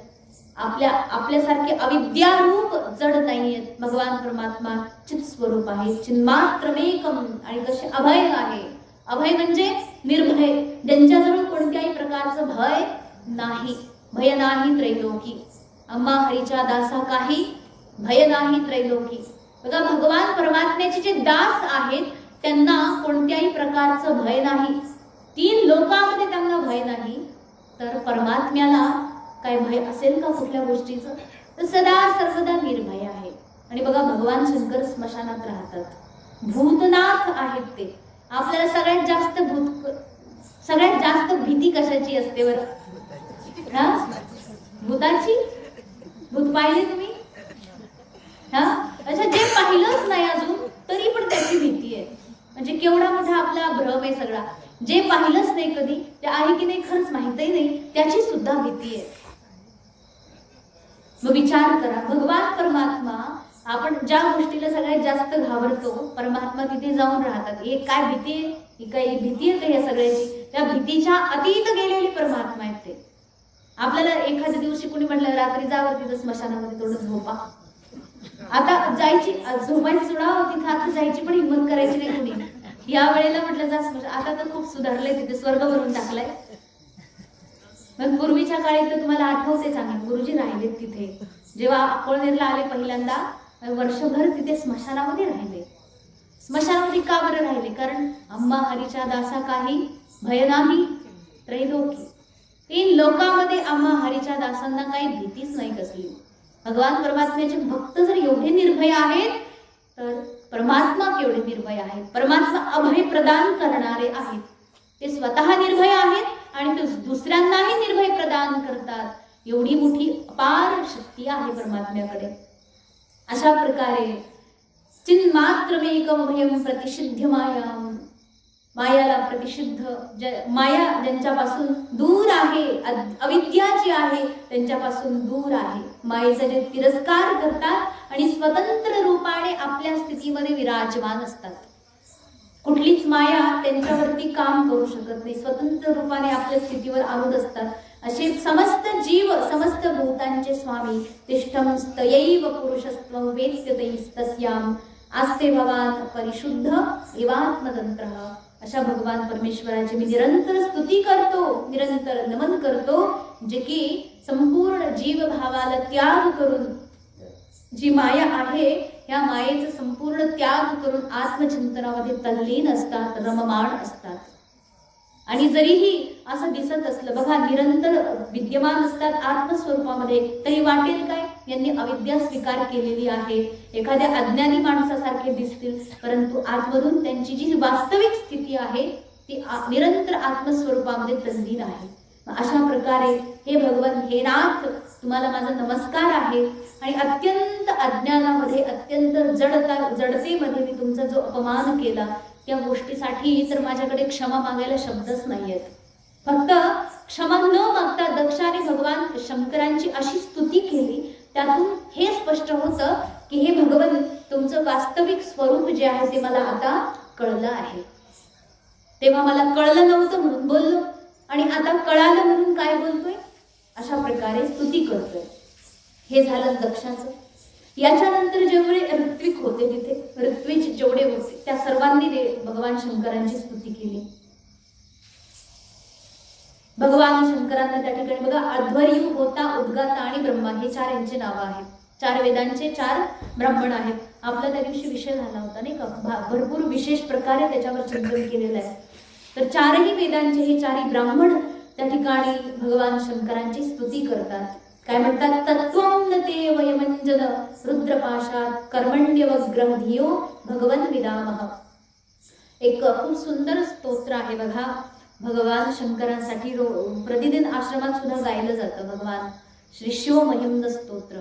आपल्यासारखे अविद्यारूप जड नाहीयेत. भगवान परमात्मा चित स्वरूप आहे, चिन्मात्रमेकम. आणि कसे अभय आहे. अभय म्हणजे निर्भय, ज्यांच्याजवळ कोणत्याही प्रकारचं भय नाही. भय नाही त्रैलोकी, अम्मा हरीच्या दासा काही भय नाही त्रैलोकी. बघा, भगवान परमात्म्याचे जे दास आहेत त्यांना कोणत्याही प्रकारचं भय नाही. 3 लोकांमध्ये त्यांना भय नाही, तर परमात्म्याला काय भय असेल का कुठल्या गोष्टीचं? तर सदा सर्वदा निर्भय आहे. आणि बघा, भगवान शंकर स्मशानात राहतात, भूतनाथ आहेत ते. आपल्याला सगळ्यात जास्त भीती कशाची असते बरं? भूताची. भूत पाहिले तुम्ही? अच्छा, जे पाहिलंच नाही अजून तरी पण त्याची भीती आहे. म्हणजे केवढा मोठा आपला भ्रम आहे सगळा. जे पाहिलंच नाही कधी, ते आहे की नाही खरंच माहितही नाही, त्याची सुद्धा भीती आहे. मग विचार करा, भगवान परमात्मा, आपण ज्या गोष्टीला सगळ्यात जास्त घाबरतो, परमात्मा तिथे जाऊन राहतात. एक काय भीती आहे? ही काही भीती आहे का या सगळ्याची? त्या भीतीच्या अतीत गेलेली परमात्मा आहेत ते. आपल्याला एखाद्या दिवशी कोणी म्हटलं रात्री जावर तिथं स्मशानामध्ये थोडं झोपा, आता जायची, झोपायची सोडावं, तिथं आता जायची पण हिंमत करायची नाही कोणी. या वेळेला म्हटलं जा स्मशान. आता तर खूप सुधारलंय, तिथे स्वर्ग भरून टाकलाय. मग पूर्वीच्या काळी तर तुम्हाला आठवते चांगले, गुरुजी राहिलेत तिथे. जेव्हा अकोळनेरला आले पहिल्यांदा, वर्षभर तिथे स्मशानामध्ये राहिले. स्मशानामध्ये का बरं राहिले? कारण अम्मा हरीच्या दासा काही भय नाही त्रैलोकी. 3 लोकांमध्ये अम्मा हरीच्या दासांना काही भीतीच नाही कसली. भगवान परमात्म्याचे भक्त जर एवढे निर्भय आहेत, तर परमात्मा केवढे निर्भय आहेत. परमात्मा अभय प्रदान करणारे आहेत. ते स्वतः निर्भय आहेत आणि ते दुसऱ्यांनाही निर्भय प्रदान करतात. एवढी मोठी अपार शक्ती आहे परमात्म्याकडे. अशा प्रकारे चिन्मात्रमेकम भयम प्रतिषिद्ध मायाम. मायाला प्रतिषिद्ध माया ज्यांच्यापासून दूर आहे, अविद्या जी आहे त्यांच्यापासून दूर आहे, मायेचा जे तिरस्कार करतात आणि स्वतंत्र रूपाने आपल्या स्थितीमध्ये विराजमान असतात. कुठलीच माया त्यांच्यावरती काम करू शकत नाही, स्वतंत्र रूपाने आपल्या स्थितीवर आरूढ असतात. असे समस्त जीव समस्त भूतांचे स्वामी तिष्ठम स्तयैव पुरुषस्त्वं वेत्त्यतैस्तस्याम् आस्ते भवान परिशुद्ध इवात्मतंत्रः. अशा भगवान परमेश्वराची मी निरंतर स्तुती करतो, निरंतर नमन करतो, जे की संपूर्ण जीव भावाला त्याग करून जी माया आहे या मायेचा संपूर्ण त्याग करून आत्मचिंतनामध्ये तल्लीन असतात, रममाण असतात. आणि जरीही असं दिसत असलं बघा, निरंतर विद्यमान असतात आत्मस्वरूपामध्ये, तरी वाटेल काय यांनी अविद्या स्वीकार केलेली आहे, एखाद्या अज्ञानी माणसासारखे दिसतील, परंतु आतमधून त्यांची जी वास्तविक स्थिती आहे ती निरंतर आत्मस्वरूपामध्ये तल्लीन आहे. अशा प्रकारे हे भगवन, हे नाथ, तुम्हाला माझा नमस्कार आहे. आणि अत्यंत अज्ञानामध्ये, अत्यंत जडतेमध्ये मी तुमचा जो अपमान केला त्या गोष्टीसाठी तर माझ्याकडे क्षमा मागायला शब्दच नाही आहेत. फक्त क्षमा न मागता दक्षाने भगवान शंकरांची अशी स्तुती केली, त्यातून हे स्पष्ट होतं की हे भगवन, तुमचं वास्तविक स्वरूप जे आहे ते मला आता कळलं आहे. तेव्हा मला कळलं नव्हतं म्हणून बोललो, आणि आता कळालं म्हणून काय बोलतोय, अशा प्रकारे स्तुती करतोय. हे झालं दक्षाचं. याच्यानंतर जेवढे ऋत्विक होते, तिथे ऋत्विज जेवढे होते त्या सर्वांनी भगवान शंकरांची स्तुती केली. भगवान शंकरांना त्या ठिकाणी बघा, अध्वर्यू, होता, उद्गाता आणि ब्रह्मा हे चार यांचे नाव आहेत. चार वेदांचे चार ब्राह्मण आहेत. आपला त्या दिवशी विषय झाला होता नाही का, भरपूर विशेष प्रकारे त्याच्यावर चिंतन केलेलं आहे. तर चारही वेदांचे हे चारही ब्राह्मण त्या ठिकाणी भगवान शंकरांची स्तुती करतात. काय म्हणतात, तत्वं न ते वयमंजन रुद्रपाशात कर्मण्यवग्रह धियो भगवन विदामः. एक खूप सुंदर स्तोत्र आहे बघा, भगवान शंकरांसाठी प्रतिदिन आश्रमात सुद्धा गायलं जातं. भगवान श्री शिवमहिम्न स्तोत्र.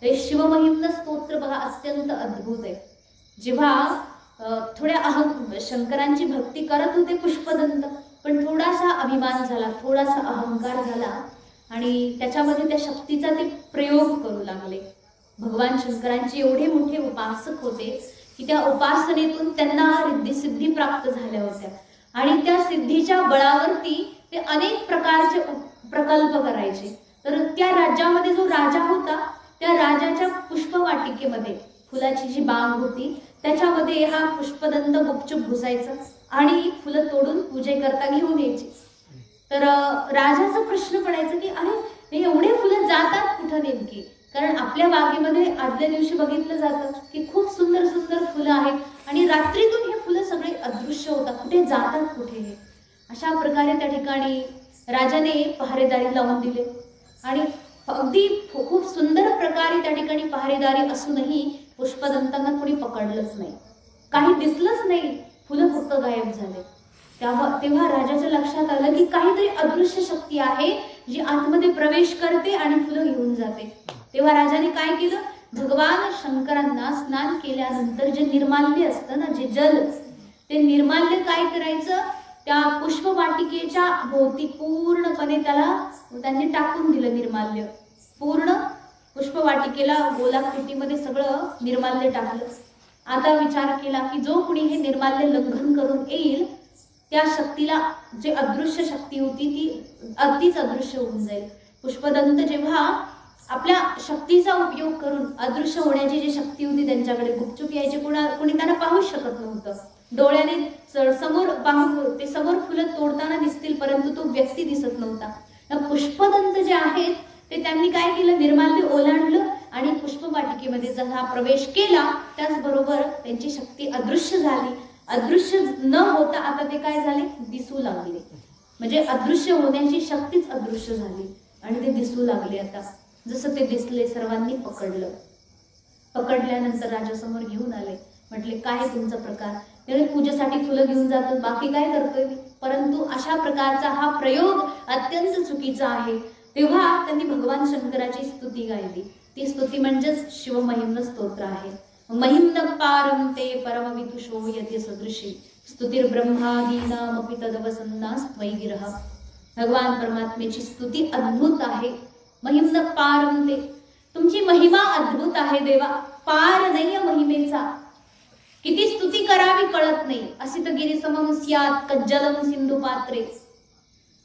हे शिवमहिम्न स्तोत्र बघा अत्यंत अद्भुत आहे. जेव्हा थोड्या शंकरांची भक्ती करत होते पुष्पदंत, पण थोडासा अभिमान झाला, थोडासा अहंकार झाला आणि त्याच्यामध्ये त्या शक्तीचा ते प्रयोग करू लागले. भगवान शंकरांचे एवढे मोठे उपासक होते की त्या उपासनेतून त्यांना रिद्धी प्राप्त झाल्या होत्या आणि त्या सिद्धीच्या बळावरती ते अनेक प्रकारचे प्रकल्प करायचे. तर त्या राज्यामध्ये जो राजा होता त्या राजाच्या पुष्पवाटिकेमध्ये फुलाची जी बाग होती त्याच्यामध्ये हा पुष्पदंत गुपचूप घुसायचा आणि फुलं तोडून पूजेकरता घेऊन यायचे. तर राजाचा प्रश्न पडायचा की अरे एवढे फुलं जातात कुठं नेमकी, कारण आपल्या बागेमध्ये आदल्या दिवशी बघितलं जातं की खूप सुंदर सुंदर फुलं आहेत आणि रात्रीतून हे फुलं सगळे अदृश्य होतात, कुठे जातात कुठे हे. अशा प्रकारे त्या ठिकाणी राजाने पहारेदारी लावून दिले आणि अगदी खूप सुंदर प्रकारे त्या ठिकाणी पहारेदारी असूनही पुष्पदंतांना कोणी पकडलंच नाही, काही दिसलंच नाही, फुलं फक्त गायब झाले. तेव्हा राजाच्या लक्षात आलं की काहीतरी अदृश्य शक्ती आहे जी आतमध्ये प्रवेश करते आणि फुलं घेऊन जाते. तेव्हा राजाने काय केलं, भगवान शंकरांना स्नान केल्यानंतर जे निर्माल्य असतं ना, जे जल, ते निर्माल्य काय करायचं, त्या पुष्पवाटिकेच्या भोवती पूर्णपणे त्यांनी टाकून दिलं. निर्माल्य पूर्ण पुष्पवाटिकेला गोलाकृतीमध्ये सगळं निर्माल्य टाकलं. आता विचार केला की जो कुणी हे निर्माल्य लंघन करून येईल त्या शक्तीला, जे अदृश्य शक्ती होती ती अगदीच अदृश्य होऊन जाईल. पुष्पदंत जेव्हा आपल्या शक्तीचा उपयोग करून अदृश्य होण्याची जी शक्ती होती त्यांच्याकडे, गुपचूप यायचे, कोणी त्यांना पाहू शकत नव्हतं. डोळ्याने समोर पाहून ते समोर फुलं तोडताना दिसतील परंतु तो व्यक्ती दिसत नव्हता. पुष्पदंत जे आहेत ते त्यांनी काय केलं, निर्माल्य ओलांडलं आणि पुष्पवाटिकेमध्ये जसा प्रवेश केला त्याचबरोबर त्यांची शक्ती अदृश्य झाली. अदृश्य न होता आता ते काय झाले, दिसू लागले. म्हणजे अदृश्य होण्याची शक्तीच अदृश्य झाली आणि ते दिसू लागले. आता जसं ते दिसले सर्वांनी पकडलं. पकडल्यानंतर राजासमोर घेऊन आले. म्हटले काय तुमचा प्रकार, त्याने पूजेसाठी फुलं घेऊन जातात, बाकी काय करतोय मी, परंतु अशा प्रकारचा हा प्रयोग अत्यंत चुकीचा आहे. तेव्हा त्यांनी भगवान शंकराची स्तुती गायली. ती स्तुती म्हणजेच शिवमहिम्न स्तोत्र आहे. महिम्न पारम ते परमविदुषो यती सदृशी स्तुतिर्ब्रह्मादीनामपि तदवसन्नास्त्वयि गिरः. भगवान परमात्म्याची स्तुती अद्भुत आहे. महिम्न पारंते, तुमची महिमा अद्भुत आहे देवा, पार नाही महिमेचा. किती स्तुती करावी कळत नाही. असित गिरी समम स्यात् कज्जलम सिंधू पात्रे.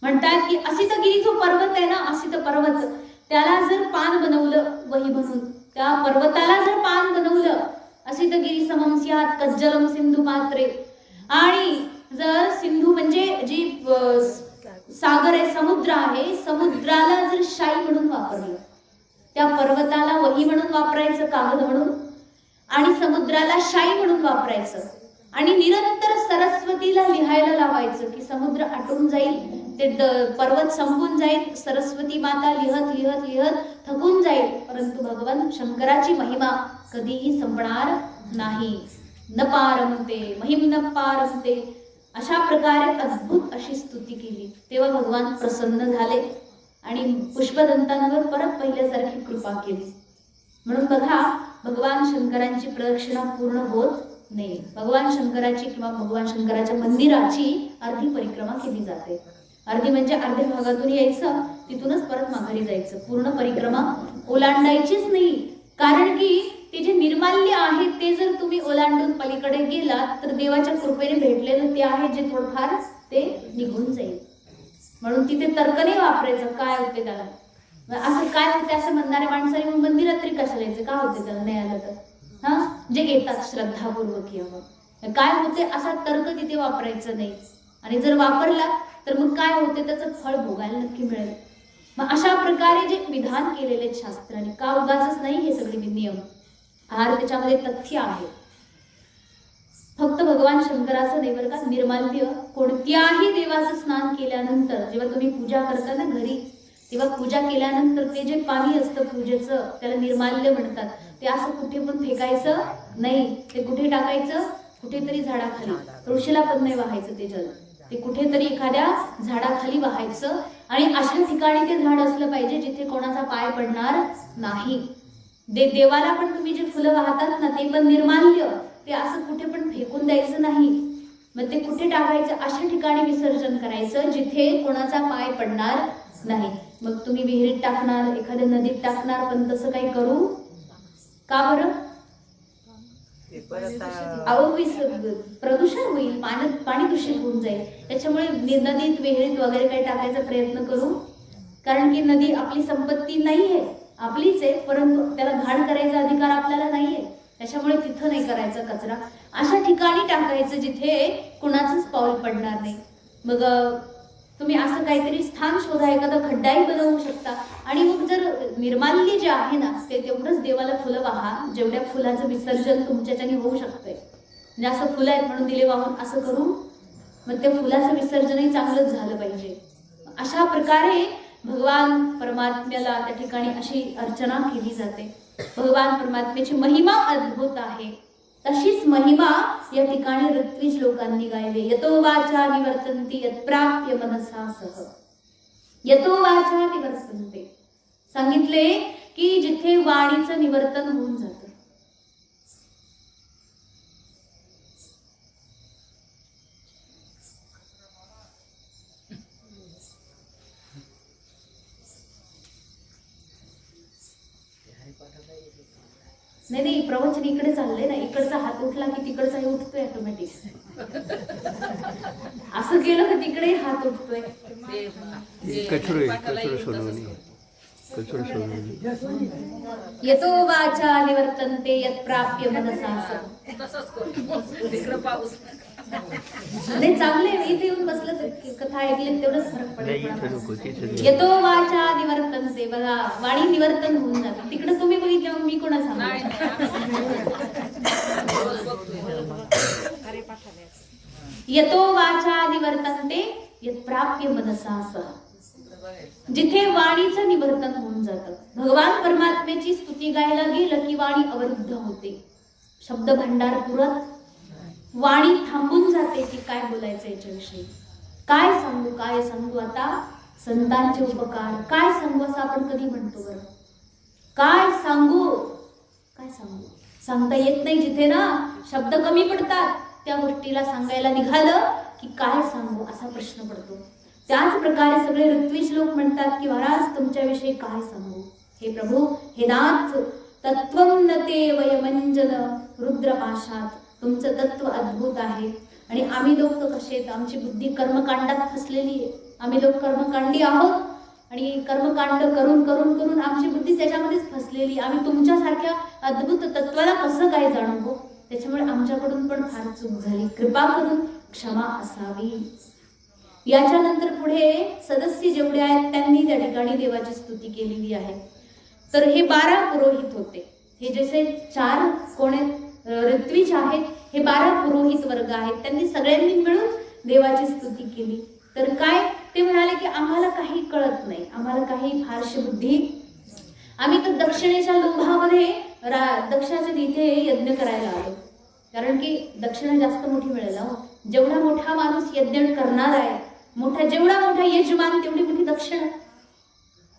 म्हणतात की असित गिरी जो पर्वत आहे ना, असित पर्वत, त्याला जर पान बनवलं वही म्हणून, त्या पर्वताला जर पान बनवलं, असित गिरी समम स्यात् कज्जलम सिंधू पात्रे. आणि जर सिंधू म्हणजे जी सागर आहे, समुद्र आहे, समुद्राला जर शाई म्हणून वापरलं, त्या पर्वताला वही म्हणून वापरायचं, कागद म्हणून, आणि समुद्राला शाई म्हणून वापरायचं, आणि निरंतर सरस्वतीला लिहायला लावायचं की समुद्र आटून जाईल, ते पर्वत संपून जाईल, सरस्वती माता लिहत लिहत लिहत थकून जाईल, परंतु भगवान शंकराची महिमा कधीही संपणार नाही. न पारमते महिम न पारमते, अशा प्रकारे अद्भुत अशी स्तुती केली. तेव्हा भगवान प्रसन्न झाले आणि पुष्पदंतांवर परत पहिल्यासारखी कृपा केली. म्हणून बघा, भगवान शंकरांची प्रदक्षिणा पूर्ण होत नाही. भगवान शंकराची किंवा भगवान शंकराच्या मंदिराची अर्धी परिक्रमा केली जाते. अर्धी म्हणजे अर्ध्या भागातून यायचं, तिथूनच परत माघारी जायचं. पूर्ण परिक्रमा ओलांडायचीच नाही, कारण की ते जे निर्माल्य आहे ते जर तुम्ही ओलांडून पलीकडे गेलात तर देवाच्या कृपेने भेटलेलं ते आहे जे थोडंफार ते निघून जाईल. म्हणून तिथे तर्क नाही वापरायचं, काय होते त्याला, असं काय होते असं म्हणणाऱ्या माणसाने मग मंदिरात तरी कशाला यायचं, काय होते त्याला नाही आलं तर. हा, जे येतात श्रद्धापूर्वक किंवा काय होते असा तर्क तिथे वापरायचं नाही. आणि जर वापरला तर मग काय होते त्याचं फळ भोगायला नक्की मिळेल. मग अशा प्रकारे जे विधान केलेले शास्त्राने, का उगाचच नाही हे सगळे नियम, आहार त्याच्यामध्ये तथ्य आहे. फक्त भगवान शंकराचं नाही बरं का, निर्माल्य कोणत्याही देवाचं स्नान केल्यानंतर, जेव्हा तुम्ही पूजा करता ना घरी, तेव्हा पूजा केल्यानंतर ते जे पाणी असतं पूजेचं त्याला निर्माल्य म्हणतात. ते असं कुठे पण फेकायचं नाही. ते कुठे टाकायचं, कुठेतरी झाडाखाली, तुळशीला पण नाही वाहायचं ते जल, ते कुठेतरी एखाद्या झाडाखाली वाहायचं. आणि अशा ठिकाणी ते झाड असलं पाहिजे जिथे कोणाचा पाय पडणार नाही. देवाला पण तुम्ही जे फुलं वाहतात ना ते पण निर्माल्य, ते असं कुठे पण फेकून द्यायचं नाही. मग ते कुठे टाकायचं, अशा ठिकाणी विसर्जन करायचं जिथे कोणाचा पाय पडणार नाही. मग तुम्ही विहिरीत टाकणार, एखाद्या नदीत टाकणार, पण तसं काही करू का बरं? प्रदूषण होईल, पाणी दूषित होऊन जाईल. त्याच्यामुळे नदीत विहिरीत वगैरे काही टाकायचा प्रयत्न करू, कारण की नदी आपली संपत्ती नाहीये, आपलीच आहे, परंतु त्याला घाण करायचा अधिकार आपल्याला नाहीये. त्याच्यामुळे तिथं नाही करायचा कचरा, अशा ठिकाणी टाकायचं जिथे कुणाचंच पाऊल पडणार नाही. मग तुम्ही असं काहीतरी स्थान शोधा, एखादा खड्डाही बनवू शकता. आणि मग जर निर्माल्य जे आहे ना ते तेवढंच देवाला फुलं वाहा, जेवढ्या फुलाचं विसर्जन तुमच्याच्याने होऊ शकतंय. म्हणजे असं फुलं आहेत म्हणून दिले वाहून असं करू, मग त्या फुलाचं विसर्जनही चांगलंच झालं पाहिजे. अशा प्रकारे भगवान परमात्म्याला त्या ठिकाणी अशी अर्चना केली जाते. भगवान परमात्म्याची महिमा अद्भुत आहे. तशीच महिमा या ठिकाणी ऋत्विज लोकांनी गायले. यतो वाचा निवर्तन्ते यत्प्राप्य मनसा सह. यतो वाचा निवर्तन्ते, सांगितले की जिथे वाणीचं निवर्तन होऊन जातं. नाही, प्रवचन इकडे चाललंय ना, इकडचा हात उठला की तिकडचाही उठतोय ऑटोमॅटिक. असं केलं की तिकडे हात उठतोय. येतो वाचा निवर्तन्ते यत्प्राप्य मनसा सह. नाही, चांगले इथे येऊन बसलं तर कथा ऐकले तेवढंच फरक पडेल. येतो वाचा निवर्तन्ते, बघा वाणी निवर्तन होऊन जाते. तिकडे तुम्ही बघितलं, मी कोणा सांगू. येतो वाचा निवर्तन्ते यत्प्राप्य मनसा सह, जिथे वाणीचं निवर्तन होऊन जातं. भगवान परमात्म्याची स्तुती गायला गेलं की वाणी अवरुद्ध होते, शब्द भांडार पुरत, वाणी थांबून जाते की काय बोलायचं याच्याविषयी, काय सांगू आता संतांचे उपकार, काय सांगू असं आपण कधी म्हणतो बरं. काय सांगू सांगता येत नाही. जिथे ना शब्द कमी पडतात त्या गोष्टीला सांगायला निघालं की काय सांगू असा प्रश्न पडतो. त्याच प्रकारे सगळे ऋत्विज लोक म्हणतात की महाराज तुमच्याविषयी काय सांगू. हे प्रभू, हे नाथ, तत्वं न ते वयमंजन रुद्रपाशात, तुमचं तत्व अद्भुत आहे. आणि आम्ही लोक तर कसे आहेत, आमची बुद्धी कर्मकांडात फसलेली आहे. आम्ही लोक कर्मकांडी आहोत आणि कर्मकांड करून करून करून आमची बुद्धी त्याच्यामध्येच फसलेली. आम्ही तुमच्यासारख्या अद्भुत तत्वाला कसं काय जाणू हो. त्याच्यामुळे आमच्याकडून पण फार चूक झाली, कृपा करून क्षमा असावी. याच्यानंतर पुढे सदस्य जेवढे आहेत त्यांनी त्या ठिकाणी देवाची स्तुती केलेली आहे. तर हे 12 पुरोहित होते. हे जसे 4 कोण ऋत्विज आहेत, हे 12 पुरोहित वर्ग आहेत. त्यांनी सगळ्यांनी मिळून देवाची स्तुती केली. तर काय ते म्हणाले की आम्हाला काही कळत नाही, आम्हाला काही फारशी बुद्धी, आम्ही तर दक्षिणेच्या लोभामध्ये दक्षाच्या तिथे यज्ञ करायला आलो. कारण की दक्षिणा जास्त मोठी मिळेल हो. जेवढा मोठा माणूस यज्ञ करणार आहे, जेवढा मोठा यजमान तेवढी मोठी दक्षिणा.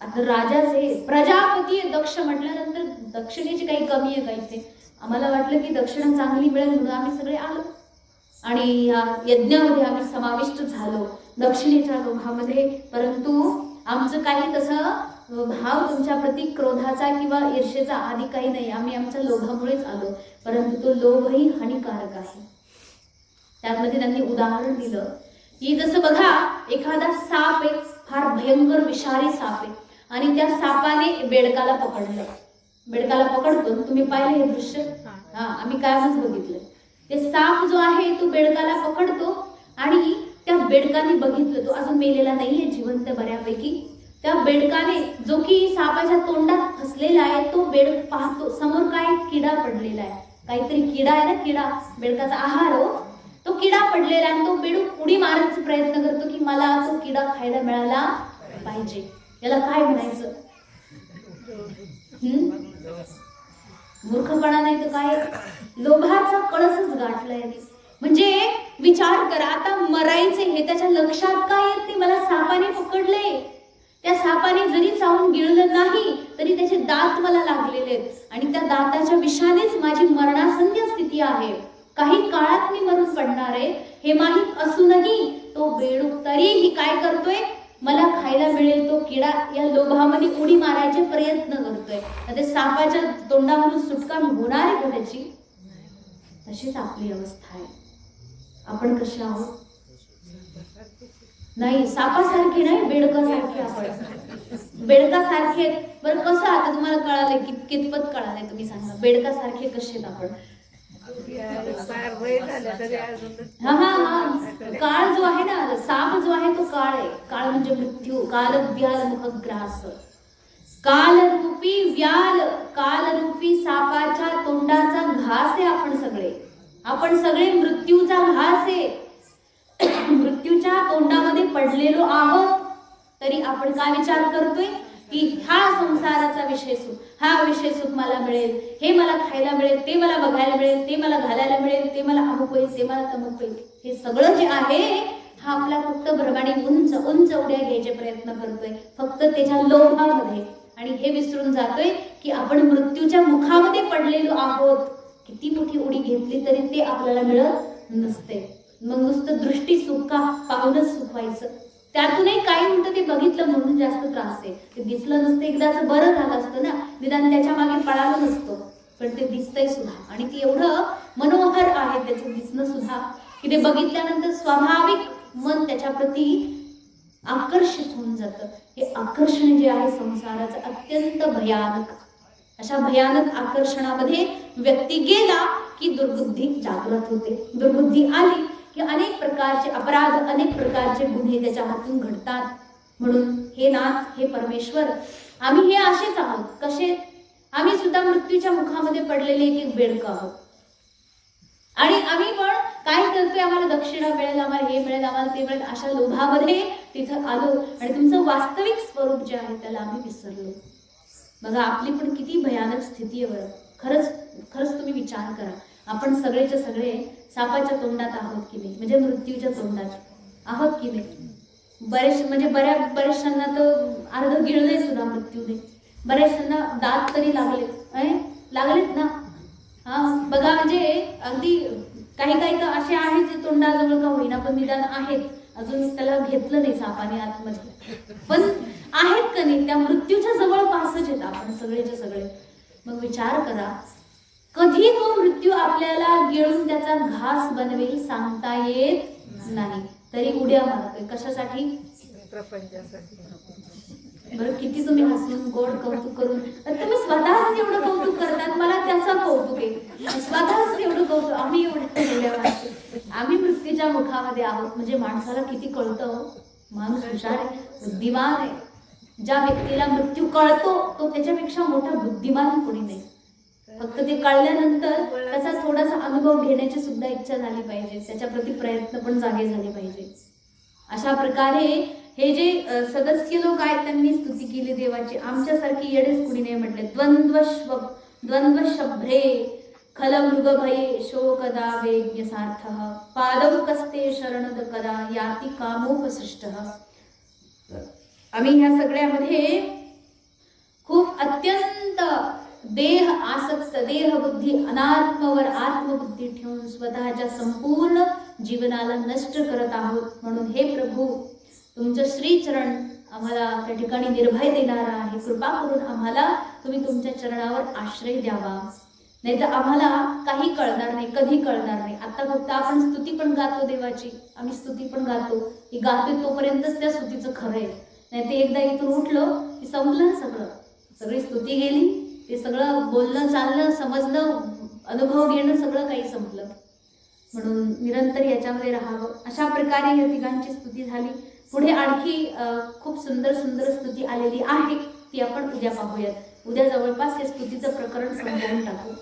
आता राजाचे प्रजापती दक्ष म्हटल्यानंतर दक्षिणेची काही कमी आहे का इथे. आम्हाला वाटलं की दक्षिणा चांगली मिळेल म्हणून आम्ही सगळे आलो आणि या यज्ञामध्ये आम्ही समाविष्ट झालो दक्षिणेच्या लोभामध्ये. परंतु आमचं काही तसं भाव तुमच्या प्रती क्रोधाचा किंवा ईर्षेचा आधी काही नाही. आम्ही आमच्या लोभामुळेच आलो, परंतु तो लोभही हानिकारक आहे. त्यामध्ये त्यांनी उदाहरण दिलं की जसं बघा, एखादा साप आहे, फार भयंकर विषारी साप आहे आणि त्या सापाने बेडकाला पकडलं. बेडकाला पकडतो, तुम्ही पाहिलं हे दृश्य? आम्ही कायमच बघितलं. ते साप जो आहे तो बेडकाला पकडतो आणि त्या बेडकाने बघितलं तो अजून मेलेला नाहीये, जिवंत बऱ्यापैकी. त्या बेडकाने, जो की सापाच्या तोंडात फसलेला आहे, तो बेडक पाहतो समोर काय किडा पडलेला आहे. काहीतरी किडा आहे ना, किडा बेडकाचा आहार हो. तो किडा पडलेला आणि तो बेडूक उडी मारण्याचा प्रयत्न करतो की मला तो किडा खायला मिळाला पाहिजे. याला काय म्हणायचं? मूर्खपणा नाही तर काय, लोभाचा कळसच गाठलाय. म्हणजे विचार करा, आता मरायचे हे त्याच्या लक्षात काय येत नाही. मला सापाने पकडले, त्या सापाने जरी चावून गिळलं नाही तरी त्याचे दात मला लागलेले आहेत आणि त्या दाताच्या विषानेच माझी मरणासन्न स्थिती आहे. काही काळात मी मरून पडणार आहे हे माहीत असूनही तो बेडूक तरीही काय करतोय, मला खायला मिळेल तो किडा या लोभामध्ये उडी मारायचे प्रयत्न करतोय. ते सापाच्या तोंडामधून सुटका होणार आहे का त्याची? तशीच आपली अवस्था आहे. आपण कसे आहोत? नाही, सापासारखे नाही, बेडकासारखे आपण. बेडकासारखे. बरं कसं आता तुम्हाला कळालंय? कितपत कळालंय तुम्ही सांगा. बेडकासारखे कसे आपण? काळ जो आहे ना, साप जो आहे तो काळ आहे. काळ म्हणजे मृत्यू. काल व्याल मुखग्रास. कालरूपी व्याल, कालरूपी सापाच्या तोंडाचा घास आहे आपण सगळे मृत्यूचा घास आहे. मृत्यूच्या तोंडामध्ये पडलेलो आहोत. तरी आपण काय विचार करतोय की हा संसाराचा विषय सुख, हा विषय सुख मला मिळेल, हे मला खायला मिळेल, ते मला बघायला मिळेल, ते मला घालायला मिळेल, ते मला अमुक होईल, ते मला तमुक होईल. हे सगळं जे आहे हा आपला फक्त भ्रमाने उंच उंच उड्या घ्यायचे प्रयत्न करतोय फक्त त्याच्या लोभामध्ये. आणि हे विसरून जातोय की आपण मृत्यूच्या मुखामध्ये पडलेलो आहोत. किती मोठी उडी घेतली तरी ते आपल्याला मिळत नसते. मग नुसतं दृष्टी सुख का पाहूनच सुखवायचं. त्यातूनही काही म्हणतं ते बघितलं म्हणून जास्त त्रास आहे. ते दिसलं नसतं एकदाच बरं झालं असतं ना, निदान त्याच्या मागे पळालं नसतं. पण ते दिसतंय सुद्धा आणि ते एवढं मनोहर आहे त्याचं दिसणं सुद्धा की ते बघितल्यानंतर स्वाभाविक मन त्याच्या प्रती आकर्षित होऊन जातं. हे आकर्षण जे आहे संसाराचं अत्यंत भयानक. अशा भयानक आकर्षणामध्ये व्यक्ती गेला की दुर्बुद्धी जागृत होते. दुर्बुद्धी आली की अनेक प्रकारचे अपराध, अनेक प्रकारचे गुन्हे त्याच्या हातून घडतात. म्हणून हे नाथ, हे परमेश्वर, आम्ही हे असेच आहोत. कसे? आम्ही सुद्धा मृत्यूच्या मुखामध्ये पडलेले एक बेडकं आहोत. आणि आम्ही पण काय करतोय, आम्हाला दक्षिणा मिळेल, आम्हाला हे मिळेल, आम्हाला ते मिळेल, अशा लोभामध्ये तिथं आलो आणि तुमचं वास्तविक स्वरूप जे आहे त्याला आम्ही विसरलो. बघा आपली पण किती भयानक स्थिती आहे बरं. खरंच तुम्ही विचार करा. आपण सगळेच्या सगळे सापाच्या तोंडात आहोत की नाही, म्हणजे मृत्यूच्या तोंडात आहोत की नाही. बऱ्याचशांना तर अर्ध गिळले सुद्धा मृत्यूने. बऱ्याचशांना दात तरी लागलेत ना. हा बघा, म्हणजे अगदी काही काही तर असे आहेत जे तोंडाजवळ का होईना पण निदान आहेत, अजून त्याला घेतलं नाही सापाने आतमध्ये, पण आहेत का नाही, त्या मृत्यूच्या जवळपासच येत आपण सगळेचे सगळे. मग विचार करा, कधी तो मृत्यू आपल्याला गिळून त्याचा घास बनवेल सांगता येत नाही, तरी उड्या मारतोय. कशासाठी? प्रपंचासाठी. बरं, किती तुम्ही हसून गोड कौतुक करून, तुम्ही स्वतःच एवढं कौतुक करतात, मला त्याचं कौतुक आहे. स्वतःच एवढं कौतुक, आम्ही एवढं आम्ही मृत्यूच्या मुखामध्ये आहोत. म्हणजे माणसाला किती कळतं हो. माणूस हुशार आहे, बुद्धिमान आहे. ज्या व्यक्तीला मृत्यू कळतो तो त्याच्यापेक्षा मोठा बुद्धिमान कोणी नाही. फक्त ते कळल्यानंतर त्याचा थोडासा अनुभव घेण्याची सुद्धा इच्छा झाली पाहिजे, त्याच्या प्रति प्रयत्न पण जागे झाले पाहिजे. अशा प्रकारे हे जे सदस्य लोक आहेत त्यांनी स्तुती केली देवाची. आमच्यासारखी येडेच कुणी नाही म्हटले. द्वंद्व शभ्रे खलमृग भये शोकदा वेज्ञ सार्थः पादव कस्ते शरणद कदा याति कामोपसृष्टः. आम्ही ह्या सगळ्यामध्ये खूप अत्यंत देह आसक्त, देह बुद्धी अनात्मवर आत्मबुद्धी ठेवून स्वतःच्या संपूर्ण जीवनाला नष्ट करत आहोत. म्हणून हे प्रभू, तुमचं श्रीचरण आम्हाला त्या ठिकाणी निर्भय देणारा आहे. कृपा करून आम्हाला तुम्ही तुमच्या चरणावर आश्रय द्यावा, नाही तर आम्हाला काही कळणार नाही, कधी कळणार नाही. आता फक्त आपण स्तुती पण गातो देवाची, आम्ही स्तुती पण गातो, ही गातोय तोपर्यंतच त्या स्तुतीचं खरं आहे. नाही ते एकदा इथून उठलो की संपलं सगळं, सगळी स्तुती गेली, ते सगळं बोलणं चालणं समजणं अनुभव घेणं सगळं काही संपलं. म्हणून निरंतर याच्यामध्ये राहावं. अशा प्रकारे या तिघांची स्तुती झाली. पुढे आणखी खूप सुंदर सुंदर स्तुती आलेली आहे, ती आपण उद्या पाहूयात. उद्या जवळपास हे स्तुतीचं प्रकरण संपवून टाकू.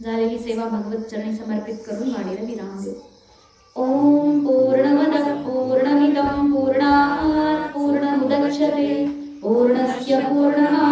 झालेली सेवा भगवत चरणी समर्पित करून वाणीला विराम देऊ. ओम पूर्णमदः पूर्णमिदं पूर्णात् पूर्णमुदच्यते पूर्णस्य पूर्णमादाय